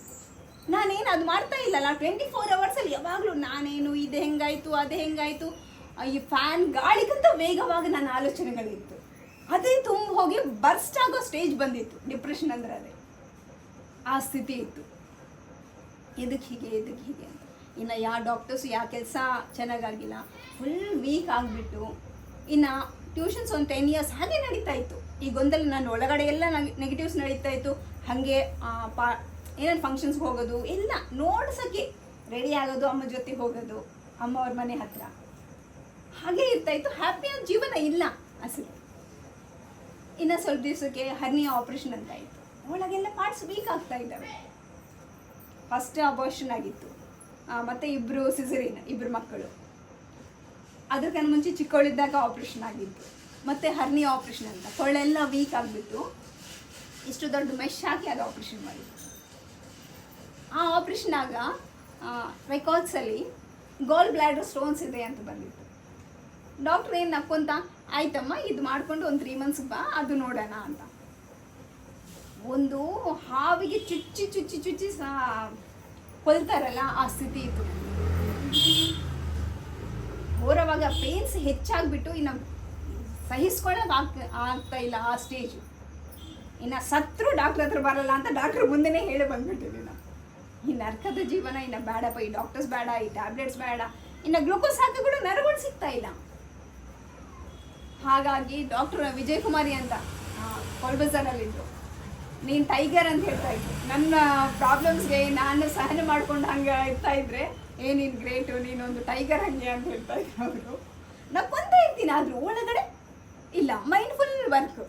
ನಾನೇನು ಅದು ಮಾಡ್ತಾ ಇಲ್ಲಲ್ಲ, 24 ಅವರ್ಸಲ್ಲಿ ಯಾವಾಗಲೂ ನಾನೇನು ಇದು ಹೆಂಗಾಯಿತು ಅದು ಹೆಂಗಾಯಿತು, ಈ ಫ್ಯಾನ್ ಗಾಳಿಗಿಂತ ವೇಗವಾಗಿ ನನ್ನ ಆಲೋಚನೆಗಳಿತ್ತು. ಅದೇ ತುಂಬ ಹೋಗಿ ಬರ್ಸ್ಟ್ ಆಗೋ ಸ್ಟೇಜ್ ಬಂದಿತ್ತು. ಡಿಪ್ರೆಷನ್ ಅಂದರೆ ಅದೇ ಆ ಸ್ಥಿತಿ ಇತ್ತು. ಎದಕ್ಕೆ ಹೀಗೆ ಅಂತ. ಇನ್ನು ಯಾವ ಡಾಕ್ಟರ್ಸ್ ಯಾವ ಕೆಲಸ ಚೆನ್ನಾಗಾಗಿಲ್ಲ, ಫುಲ್ ವೀಕ್ ಆಗಿಬಿಟ್ಟು. ಇನ್ನು ಟ್ಯೂಷನ್ಸ್ ಒಂದು 10 ಇಯರ್ಸ್ ಹಾಗೆ ನಡೀತಾ ಇತ್ತು. ಈ ಗೊಂದಲ ನನ್ನ ಒಳಗಡೆ ಎಲ್ಲ ನೆಗೆಟಿವ್ಸ್ ನಡೀತಾ ಇತ್ತು. ಹಾಗೆ ಏನೇನು ಫಂಕ್ಷನ್ಸ್ಗೆ ಹೋಗೋದು ಎಲ್ಲ ನೋಡ್ಸೋಕ್ಕೆ ರೆಡಿ ಆಗೋದು, ಅಮ್ಮ ಜೊತೆ ಹೋಗೋದು, ಅಮ್ಮ ಅವ್ರ ಮನೆ ಹತ್ರ ಹಾಗೆ ಇರ್ತಾಯಿತ್ತು. ಹ್ಯಾಪಿಯಾದ ಜೀವನ ಇಲ್ಲ ಅಸಲು. ಇನ್ನು ಸ್ವಲ್ಪ ದಿವಸಕ್ಕೆ ಹರ್ನಿಯಾ ಆಪ್ರೇಷನ್ ಅಂತ ಆಯಿತು. ಒಳಗೆಲ್ಲ ಪಾರ್ಟ್ಸ್ ವೀಕ್ ಆಗ್ತಾ ಇದ್ದಾವೆ. ಫಸ್ಟ್ ಅಬಾರ್ಷನ್ ಆಗಿತ್ತು, ಮತ್ತು ಇಬ್ಬರು ಸಿಸರಿನ್, ಇಬ್ಬರು ಮಕ್ಕಳು. ಅದಕ್ಕಿಂತ ಮುಂಚೆ ಚಿಕ್ಕವಳಿದ್ದಾಗ ಆಪ್ರೇಷನ್ ಆಗಿತ್ತು. ಮತ್ತು ಹರ್ನಿಯಾ ಆಪ್ರೇಷನ್ ಅಂತ, ಕೊಳ್ಳೆಲ್ಲ ವೀಕ್ ಆಗಿಬಿಟ್ಟು ಇಷ್ಟು ದೊಡ್ಡ ಮೆಶ್ ಹಾಕಿ ಅದು ಆಪ್ರೇಷನ್ ಮಾಡಿತ್ತು. ಆ ಆಪ್ರೇಷನಾಗ ರೆಕಾರ್ಡ್ಸಲ್ಲಿ ಗಾಲ್ ಬ್ಲ್ಯಾಡರ್ ಸ್ಟೋನ್ಸ್ ಇದೆ ಅಂತ ಬಂದಿತ್ತು. ಡಾಕ್ಟ್ರ್ ಏನು ನಕ್ಕೊಂತ, ಆಯ್ತಮ್ಮ ಇದು ಮಾಡಿಕೊಂಡು ಒಂದು 3 ಮಂತ್ಸ್ಗೆ ಬಾ, ಅದು ನೋಡೋಣ ಅಂತ. ಒಂದು ಹಾವಿಗೆ ಚುಚ್ಚಿ ಕೊಲ್ತಾರಲ್ಲ ಆ ಸ್ಥಿತಿ ಇತ್ತು. ಹೋರವಾಗ ಪೇನ್ಸ್ ಹೆಚ್ಚಾಗ್ಬಿಟ್ಟು ಇನ್ನು ಸಹಿಸ್ಕೊಳ್ಳೋಕೆ ಆಗ್ತಾ ಇಲ್ಲ ಆ ಸ್ಟೇಜು. ಇನ್ನು ಸತ್ರು ಡಾಕ್ಟ್ರ್ ಹತ್ರ ಬರಲ್ಲ ಅಂತ ಡಾಕ್ಟ್ರ್ ಮುಂದೆನೇ ಹೇಳಿ ಬಂದ್ಬಿಟ್ಟಿದ್ದೀನಿ ನಾನು. ಈ ನರ್ಕದ ಜೀವನ ಇನ್ನು ಬೇಡಪ್ಪ, ಈ ಡಾಕ್ಟರ್ಸ್ ಬೇಡ, ಈ ಟ್ಯಾಬ್ಲೆಟ್ಸ್ ಬೇಡ, ಇನ್ನು ಗ್ಲೂಕೋಸ್ ಹಾಕಿಬಿಡು ನರಗಳು ಸಿಗ್ತಾ ಇಲ್ಲ. ಹಾಗಾಗಿ ಡಾಕ್ಟರ್ ವಿಜಯ್ ಕುಮಾರಿ ಅಂತ ಕೊಲ್ಬಜಾರಲ್ಲಿದ್ದರು. ನೀನು ಟೈಗರ್ ಅಂತ ಹೇಳ್ತಾ ಇದ್ರು. ನನ್ನ ಪ್ರಾಬ್ಲಮ್ಸ್ಗೆ ನಾನು ಸಹನೆ ಮಾಡ್ಕೊಂಡು ಹಂಗೆ ಇರ್ತಾ ಇದ್ರೆ, ನೀನು ಗ್ರೇಟು, ನೀನೊಂದು ಟೈಗರ್ ಹಂಗೆ ಅಂತ ಹೇಳ್ತಾ ಇದ್ರು ಅವರು. ನಕ್ಕೊಂತ ಇರ್ತೀನಿ, ಆದರೂ ಒಳಗಡೆ ಇಲ್ಲ, ಮೈಂಡ್ಫುಲ್ ವರ್ಕ್.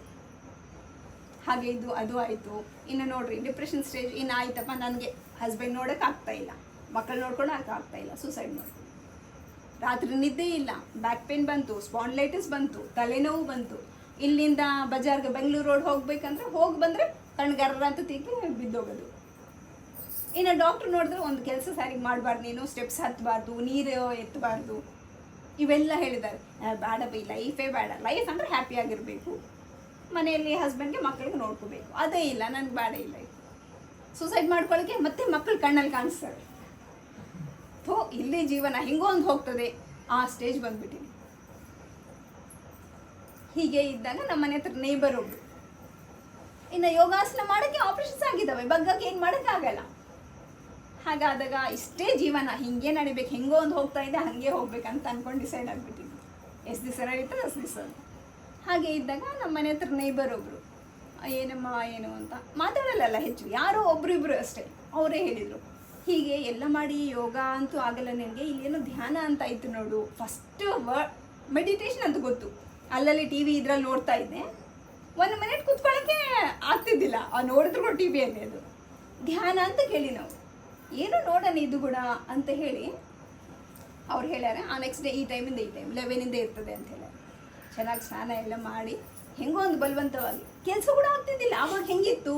ಹಾಗೆ ಇದು ಅದು ಆಯಿತು. ಇನ್ನು ನೋಡ್ರಿ ಡಿಪ್ರೆಷನ್ ಸ್ಟೇಜ್. ಇನ್ನು ಆಯ್ತಪ್ಪ, ನನಗೆ ಹಸ್ಬೆಂಡ್ ನೋಡೋಕೆ ಆಗ್ತಾ ಇಲ್ಲ, ಮಕ್ಕಳು ನೋಡ್ಕೊಳಕ್ಕೆ ಆಗ್ತಾ ಇಲ್ಲ, ಸೂಸೈಡ್ ಮಾಡ್ತೀನಿ. ರಾತ್ರಿ ನಿದ್ದೆ ಇಲ್ಲ, ಬ್ಯಾಕ್ ಪೇನ್ ಬಂತು, ಸ್ಪಾಂಡ್ಲೈಟಿಸ್ ಬಂತು, ತಲೆನೋವು ಬಂತು. ಇಲ್ಲಿಂದ ಬಜಾರ್ಗೆ ಬೆಂಗಳೂರು ರೋಡ್ ಹೋಗ್ಬೇಕಂದ್ರೆ ಹೋಗಿ ಬಂದರೆ ಕಣ್ಗರ್ರ ಅಂತ ತಿಕ್ಕಿ ಬಿದ್ದೋಗೋದು. ಇನ್ನು ಡಾಕ್ಟ್ರ್ ನೋಡಿದ್ರೆ ಒಂದು ಕೆಲಸ ಸರಿಗೆ ಮಾಡಬಾರ್ದು, ನೀನು ಸ್ಟೆಪ್ಸ್ ಹತ್ತಬಾರ್ದು, ನೀರು ಎತ್ತಬಾರ್ದು, ಇವೆಲ್ಲ ಹೇಳಿದ್ದಾರೆ. ಬೇಡಪ್ಪ, ಈ ಲೈಫೇ ಬೇಡ, ಲೈಫ್ ಅಂದರೆ ಹ್ಯಾಪಿಯಾಗಿರಬೇಕು, ಮನೆಯಲ್ಲಿ ಹಸ್ಬೆಂಡ್ಗೆ ಮಕ್ಕಳಿಗೆ ನೋಡ್ಕೋಬೇಕು, ಅದೇ ಇಲ್ಲ, ನನಗೆ ಬೇಡ ಇಲ್ಲ. ಸೂಸೈಡ್ ಮಾಡ್ಕೊಳ್ಳೋಕ್ಕೆ ಮತ್ತೆ ಮಕ್ಕಳು ಕಣ್ಣಲ್ಲಿ ಕಾಣಿಸ್ತಾರೆ. ಇಲ್ಲೇ ಜೀವನ ಹೆಂಗೋ ಒಂದು ಹೋಗ್ತದೆ, ಆ ಸ್ಟೇಜ್ ಬಂದ್ಬಿಟ್ಟಿನಿ. ಹೀಗೆ ಇದ್ದಾಗ ನಮ್ಮ ಮನೆ ಹತ್ರ ನೇಬರ್ ಒಬ್ರು, ಇನ್ನು ಯೋಗಾಸನ ಮಾಡೋಕ್ಕೆ ಆಪ್ರೇಷನ್ಸ್ ಆಗಿದ್ದಾವೆ, ಬಗ್ಗಕ್ಕೆ ಏನು ಮಾಡೋಕ್ಕಾಗಲ್ಲ. ಹಾಗಾದಾಗ ಇಷ್ಟೇ ಜೀವನ ಹಿಂಗೆ ನಡಿಬೇಕು, ಹೆಂಗೋ ಒಂದು ಹೋಗ್ತಾ ಇದೆ, ಹಾಗೆ ಹೋಗ್ಬೇಕಂತ ಅಂದ್ಕೊಂಡು ಡಿಸೈಡ್ ಆಗಿಬಿಟ್ಟಿದ್ವಿ. ಎಷ್ಟು ದಿವಸ ನಡೀತದೆ ಅಷ್ಟು ದಿವಸ ಅಂತ. ಹಾಗೆ ಇದ್ದಾಗ ನಮ್ಮ ಮನೆ ಹತ್ರ ನೇಬರ್ ಒಬ್ಬರು, ಏನಮ್ಮ ಏನು ಅಂತ ಮಾತಾಡಲ್ಲ ಹೆಚ್ಚು, ಯಾರೋ ಒಬ್ರು ಅಷ್ಟೇ. ಅವರೇ ಹೇಳಿದರು, ಹೀಗೆ ಎಲ್ಲ ಮಾಡಿ ಯೋಗ ಅಂತೂ ಆಗಲ್ಲ ನಿನಗೆ, ಇಲ್ಲೇನೋ ಧ್ಯಾನ ಅಂತ ಇತ್ತು ನೋಡು. ಫಸ್ಟ್ ಮೆಡಿಟೇಷನ್ ಅಂತ ಗೊತ್ತು, ಅಲ್ಲಲ್ಲಿ ಟಿ ವಿ ಇದ್ರಲ್ಲಿ ನೋಡ್ತಾ ಇದ್ದೆ. 1 ಮಿನಿಟ್ ಕೂತ್ಕೊಳ್ಳೋಕ್ಕೆ ಆಗ್ತಿದ್ದಿಲ್ಲ, ನೋಡಿದ್ರು ಕೂಡ ಟಿ ವಿಯಲ್ಲಿ. ಅದು ಧ್ಯಾನ ಅಂತ ಕೇಳಿ ನಾವು ಏನೋ ನೋಡೋಣ ಇದು ಕೂಡ ಅಂತ ಹೇಳಿ ಅವ್ರು ಹೇಳ್ಯಾರೆ. ಆ ನೆಕ್ಸ್ಟ್ ಡೇ ಈ ಟೈಮಿಂದ 11 ಇರ್ತದೆ ಅಂತ ಹೇಳ್ಯಾರ. ಚೆನ್ನಾಗಿ ಸ್ನಾನ ಎಲ್ಲ ಮಾಡಿ ಹೆಂಗೋ ಒಂದು ಬಲವಂತವಾಗಿ ಕೆಲಸ ಕೂಡ ಆಗ್ತಿದ್ದಿಲ್ಲ. ಆವಾಗ ಹೆಂಗಿತ್ತು,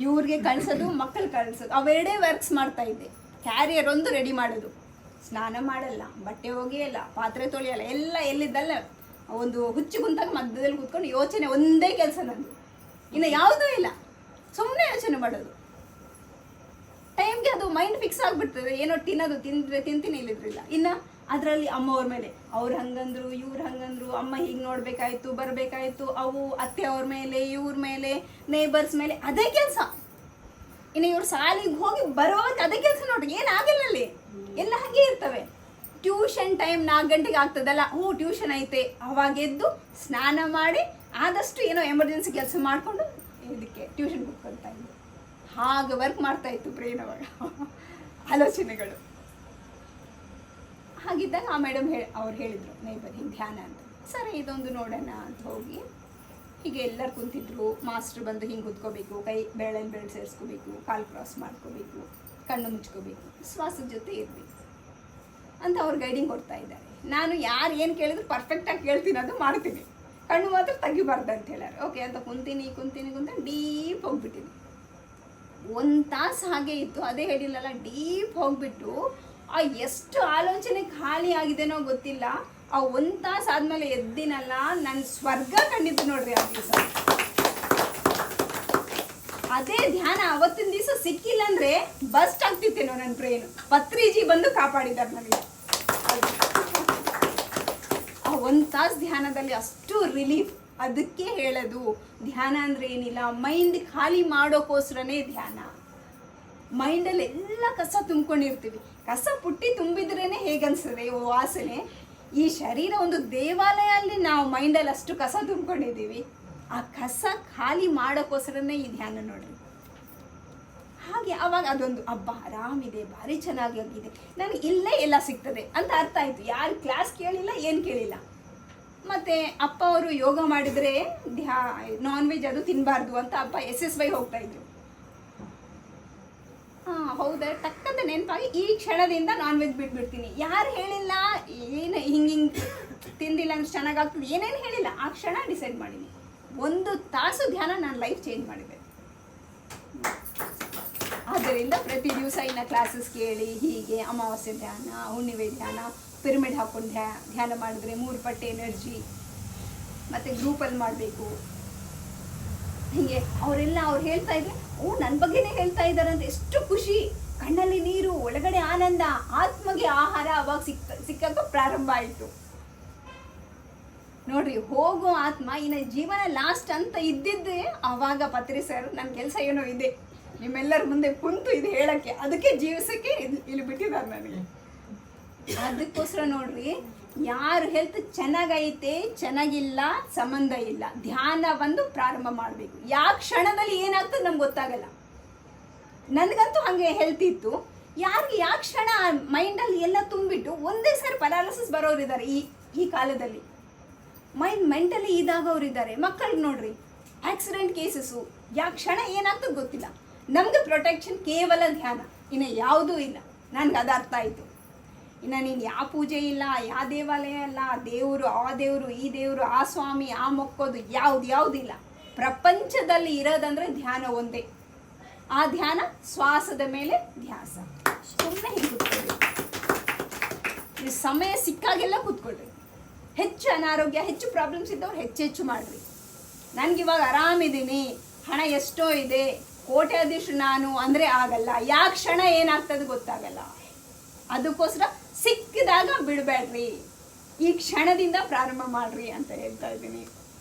ಇವ್ರಿಗೆ ಕಳಿಸೋದು, ಮಕ್ಕಳು ಕಳಿಸೋದು, ಅವೆರಡೇ ವರ್ಕ್ಸ್ ಮಾಡ್ತಾ ಇದ್ದೆ. ಕ್ಯಾರಿಯರ್ ಒಂದು ರೆಡಿ ಮಾಡೋದು, ಸ್ನಾನ ಮಾಡಲ್ಲ, ಬಟ್ಟೆ ಒಗೆಯಲ್ಲ, ಪಾತ್ರೆ ತೊಳೆಯಲ್ಲ, ಎಲ್ಲ ಎಲ್ಲಿದ್ದಲ್ಲ ಒಂದು ಹುಚ್ಚು ಕುಂತಾಗ ಮಧ್ಯದಲ್ಲಿ ಕೂತ್ಕೊಂಡು ಯೋಚನೆ, ಒಂದೇ ಕೆಲಸ ನಂದು, ಇನ್ನು ಯಾವುದೂ ಇಲ್ಲ, ಸುಮ್ಮನೆ ಯೋಚನೆ ಮಾಡೋದು. ಟೈಮ್ಗೆ ಅದು ಮೈಂಡ್ ಫಿಕ್ಸ್ ಆಗಿಬಿಡ್ತದೆ, ಏನೋ ತಿನ್ನೋದು, ತಿಂತೀನಿ ಇಲ್ಲಿದ್ರಿಲ್ಲ. ಇನ್ನು ಅದರಲ್ಲಿ ಅಮ್ಮವ್ರ ಮೇಲೆ, ಅವ್ರು ಹಂಗಂದ್ರು, ಇವ್ರು ಹಂಗಂದ್ರು, ಅಮ್ಮ ಹೀಗೆ ನೋಡಬೇಕಾಯ್ತು, ಬರಬೇಕಾಯ್ತು, ಅವು ಅತ್ತೆ ಅವ್ರ ಮೇಲೆ, ಇವ್ರ ಮೇಲೆ, ನೇಬರ್ಸ್ ಮೇಲೆ, ಅದೇ ಕೆಲಸ. ಇನ್ನು ಇವ್ರು ಶಾಲೆಗೆ ಹೋಗಿ ಬರೋವಾಗ ಅದೇ ಕೆಲಸ ನೋಡಿ, ಏನಾಗಲ್ಲ ಅಲ್ಲಿ, ಎಲ್ಲ ಹಾಗೆ ಇರ್ತವೆ. ಟ್ಯೂಷನ್ ಟೈಮ್ 4 ಗಂಟೆಗೆ ಆಗ್ತದಲ್ಲ, ಟ್ಯೂಷನ್ ಐತೆ, ಅವಾಗ ಎದ್ದು ಸ್ನಾನ ಮಾಡಿ ಆದಷ್ಟು ಏನೋ ಎಮರ್ಜೆನ್ಸಿ ಕೆಲಸ ಮಾಡಿಕೊಂಡು ಇದಕ್ಕೆ ಟ್ಯೂಷನ್ ಕೂತ್ಕೊಳ್ತಾ ಇದ್ದೆ. ಹಾಗೆ ವರ್ಕ್ ಮಾಡ್ತಾ ಇತ್ತು ಬ್ರೈನ್ ಅವಾಗ, ಆಲೋಚನೆಗಳು. ಹಾಗಿದ್ದಾಗ ಆ ಮೇಡಮ್ ಅವ್ರು ಹೇಳಿದರು, ನೇಬರ್ ಹಿಂಗೆ ಧ್ಯಾನ ಅಂತ. ಸರಿ ಇದೊಂದು ನೋಡೋಣ ಅಂತ ಹೋಗಿ ಹೀಗೆ ಎಲ್ಲರೂ ಕುಂತಿದ್ರು. ಮಾಸ್ಟ್ರು ಬಂದು ಹಿಂಗೆ ಕೂತ್ಕೋಬೇಕು, ಕೈ ಬೆರಳಲ್ಲಿ ಬೆರಳು ಸೇರಿಸ್ಕೋಬೇಕು, ಕಾಲು ಕ್ರಾಸ್ ಮಾಡ್ಕೋಬೇಕು, ಕಣ್ಣು ಮುಚ್ಕೋಬೇಕು, ಶ್ವಾಸದ ಜೊತೆ ಇರಬೇಕು ಅಂತ ಅವ್ರು ಗೈಡಿಂಗ್ ಕೊಡ್ತಾ ಇದ್ದಾರೆ. ನಾನು ಯಾರು ಏನು ಕೇಳಿದ್ರು ಪರ್ಫೆಕ್ಟಾಗಿ ಕೇಳ್ತೀನಿ, ಅದು ಮಾಡ್ತೀನಿ, ಕಣ್ಣು ಮಾತ್ರ ತೆಗಿಬಾರ್ದು ಅಂತ ಹೇಳ್ಯಾರ. ಓಕೆ ಅಂತ ಕುಂತೀನಿ ಡೀಪ್ ಹೋಗ್ಬಿಟ್ಟಿನಿ. 1 ತಾಸು ಹಾಗೆ ಇತ್ತು. ಅದೇ ಹೇಳಿಲ್ಲಲ್ಲ, ಡೀಪ್ ಹೋಗ್ಬಿಟ್ಟು ಎಷ್ಟು ಆಲೋಚನೆ ಖಾಲಿ ಆಗಿದೆನೋ ಗೊತ್ತಿಲ್ಲ. ಆ 1 ತಾಸು ಆದಮೇಲೆ ಎದ್ದಿನಲ್ಲ, ನನ್ನ ಸ್ವರ್ಗ ಕಂಡಿದ್ದು ನೋಡ್ರಿ ಆ ದಿವಸ. ಅದೇ ಧ್ಯಾನ ಅವತ್ತಿನ ದಿವಸ ಸಿಕ್ಕಿಲ್ಲ ಅಂದರೆ ಬಸ್ಟ್ ಆಗ್ತಿತ್ತೇನೋ ನನ್ನ ಬ್ರೈನು. ಪತ್ರಿಜಿ ಬಂದು ಕಾಪಾಡಿದ್ದಾರೆ ನನಗೆ. ಆ 1 ತಾಸು ಧ್ಯಾನದಲ್ಲಿ ಅಷ್ಟು ರಿಲೀಫ್. ಅದಕ್ಕೆ ಹೇಳೋದು ಧ್ಯಾನ ಅಂದರೆ ಏನಿಲ್ಲ, ಮೈಂಡ್ ಖಾಲಿ ಮಾಡೋಕ್ಕೋಸ್ಕರನೇ ಧ್ಯಾನ. ಮೈಂಡಲ್ಲಿ ಎಲ್ಲ ಕಸ ತುಂಬ್ಕೊಂಡಿರ್ತೀವಿ. ಕಸ ಪುಟ್ಟಿ ತುಂಬಿದ್ರೇ ಹೇಗನ್ಸ್ತದೆ ವಾಸನೆ. ಈ ಶರೀರ ಒಂದು ದೇವಾಲಯ, ಅಲ್ಲಿ ನಾವು ಮೈಂಡಲ್ಲಿ ಅಷ್ಟು ಕಸ ತುಂಬ್ಕೊಂಡಿದ್ದೀವಿ. ಆ ಕಸ ಖಾಲಿ ಮಾಡೋಕ್ಕೋಸ್ಕರನೇ ಈ ಧ್ಯಾನ ನೋಡ್ರಿ. ಹಾಗೆ ಅವಾಗ ಅದೊಂದು ಆರಾಮಿದೆ, ಭಾರಿ ಚೆನ್ನಾಗಿ ಆಗಿದೆ, ನನಗೆ ಇಲ್ಲೇ ಎಲ್ಲ ಸಿಗ್ತದೆ ಅಂತ ಅರ್ಥ ಆಯಿತು. ಯಾರು ಕ್ಲಾಸ್ ಕೇಳಿಲ್ಲ, ಏನು ಕೇಳಿಲ್ಲ. ಮತ್ತು ಅಪ್ಪ ಅವರು ಯೋಗ ಮಾಡಿದರೆ ನಾನ್ ವೆಜ್ ಅದು ತಿನ್ನಬಾರ್ದು ಅಂತ ಅಪ್ಪ SSY ಹೋಗ್ತಾಯಿದ್ರು. ಹೌದಾ, ಟಕ್ಕಂತ ನೆನಪಾಗಿ ಈ ಕ್ಷಣದಿಂದ ನಾನ್ ವೆಜ್ ಬಿಟ್ಬಿಡ್ತೀನಿ. ಯಾರು ಹೇಳಿಲ್ಲ, ಏನು ಹಿಂಗೆ ತಿಂದಿಲ್ಲ ಅಂದ್ರೆ ಚೆನ್ನಾಗಾಗ್ತದೆ, ಏನೇನು ಹೇಳಿಲ್ಲ. ಆ ಕ್ಷಣ ಡಿಸೈಡ್ ಮಾಡೀನಿ. 1 ತಾಸು ಧ್ಯಾನ ನನ್ನ ಲೈಫ್ ಚೇಂಜ್ ಮಾಡಿದೆ. ಆದ್ದರಿಂದ ಪ್ರತಿ ದಿವಸ ಇನ್ನು ಕ್ಲಾಸಸ್ ಕೇಳಿ, ಹೀಗೆ ಅಮಾವಾಸ್ಯೆ ಧ್ಯಾನ, ಹುಣ್ಣಿಮೆ ಧ್ಯಾನ, ಪಿರಮಿಡ್ ಹಾಕ್ಕೊಂಡು ಧ್ಯಾನ ಮಾಡಿದ್ರೆ 3 ಪಟ್ಟು ಎನರ್ಜಿ, ಮತ್ತು ಗ್ರೂಪಲ್ಲಿ ಮಾಡಬೇಕು. ಹೀಗೆ ಅವರೆಲ್ಲ ಅವ್ರು ಹೇಳ್ತಾ ಇದ್ರೆ, ನನ್ನ ಬಗ್ಗೆನೇ ಹೇಳ್ತಾ ಇದ್ದಾರೆ ಅಂತ ಎಷ್ಟು ಖುಷಿ, ಕಣ್ಣಲ್ಲಿ ನೀರು, ಒಳಗಡೆ ಆನಂದ, ಆತ್ಮಗೆ ಆಹಾರ ಅವಾಗ ಸಿಕ್ಕಾಗ ಪ್ರಾರಂಭ ಆಯಿತು ನೋಡ್ರಿ. ಹೋಗೋ ಆತ್ಮ ಇನ್ನು ಜೀವನ ಲಾಸ್ಟ್ ಅಂತ ಇದ್ದಿದ್ದೆ ಆವಾಗ. ಪತ್ರಿ ಸರ್, ನನ್ನ ಕೆಲಸ ಏನೋ ಇದೆ ನಿಮ್ಮೆಲ್ಲರ ಮುಂದೆ ಕುಂತು ಇದು ಹೇಳಕ್ಕೆ, ಅದಕ್ಕೆ ಜೀವಿಸಕ್ಕೆ ಇಲ್ಲಿ ಬಿಟ್ಟಿದ್ದಾರೆ ನನಗೆ. ಅದಕ್ಕೋಸ್ಕರ ನೋಡ್ರಿ, ಯಾರು ಹೆಲ್ತ್ ಚೆನ್ನಾಗೈತೆ ಚೆನ್ನಾಗಿಲ್ಲ ಸಂಬಂಧ ಇಲ್ಲ, ಧ್ಯಾನ ಬಂದು ಪ್ರಾರಂಭ ಮಾಡಬೇಕು. ಯಾವ ಕ್ಷಣದಲ್ಲಿ ಏನಾಗ್ತದೆ ನಮ್ಗೆ ಗೊತ್ತಾಗಲ್ಲ. ನನಗಂತೂ ಹಾಗೆ ಹೆಲ್ತ್ ಇತ್ತು. ಯಾರಿಗೆ ಯಾವ ಕ್ಷಣ ಮೈಂಡಲ್ಲಿ ಎಲ್ಲ ತುಂಬಿಟ್ಟು ಒಂದೇ ಸಾರಿ ಪರಾಲಿಸಿಸ್ ಬರೋರಿದ್ದಾರೆ ಈ ಕಾಲದಲ್ಲಿ. ಮೈಂಡ್ ಮೆಂಟಲಿ ಇದಾಗವ್ರಿದ್ದಾರೆ. ಮಕ್ಕಳಿಗೆ ನೋಡ್ರಿ, ಆಕ್ಸಿಡೆಂಟ್ ಕೇಸಸ್ಸು, ಯಾವ ಕ್ಷಣ ಏನಾಗ್ತದೆ ಗೊತ್ತಿಲ್ಲ. ನಮ್ಗೆ ಪ್ರೊಟೆಕ್ಷನ್ ಕೇವಲ ಧ್ಯಾನ, ಇನ್ನು ಯಾವುದೂ ಇಲ್ಲ. ನನಗೆ ಅದು ಅರ್ಥ ಆಯಿತು. ಇನ್ನು ನೀನು ಯಾವ ಪೂಜೆ ಇಲ್ಲ, ಯಾವ ದೇವಾಲಯ ಇಲ್ಲ, ದೇವರು ಆ ದೇವರು ಈ ದೇವರು ಆ ಸ್ವಾಮಿ ಆ ಮೊಕ್ಕೋದು ಯಾವುದಿಲ್ಲ. ಪ್ರಪಂಚದಲ್ಲಿ ಇರೋದಂದ್ರೆ ಧ್ಯಾನ ಒಂದೇ. ಆ ಧ್ಯಾನ ಶ್ವಾಸದ ಮೇಲೆ ಧ್ಯಾಸ. ಸುಮ್ಮನೆ ಹೀಗೆ ಕೂತ್ಕೊಳ್ಳಿ, ಈ ಸಮಯ ಸಿಕ್ಕಾಗೆಲ್ಲ ಕೂತ್ಕೊಳ್ರಿ. ಹೆಚ್ಚು ಅನಾರೋಗ್ಯ, ಹೆಚ್ಚು ಪ್ರಾಬ್ಲಮ್ಸ್ ಇದ್ದವ್ರು ಹೆಚ್ಚು ಮಾಡಿರಿ. ನನಗಿವಾಗ ಆರಾಮಿದ್ದೀನಿ, ಹಣ ಎಷ್ಟೋ ಇದೆ, ಕೋಟ್ಯಾಧೀಶರು ನಾನು ಅಂದರೆ ಆಗಲ್ಲ. ಯಾವ ಕ್ಷಣ ಏನಾಗ್ತದೆ ಗೊತ್ತಾಗಲ್ಲ. ಅದಕ್ಕೋಸ್ಕರ ಸಿಕ್ಕಿದಾಗ ಬಿಡಬೇಡ್ರಿ, ಈ ಕ್ಷಣದಿಂದ ಪ್ರಾರಂಭ ಮಾಡ್ರಿ ಅಂತ ಹೇಳ್ತಾ ಇದ್ದೀನಿ.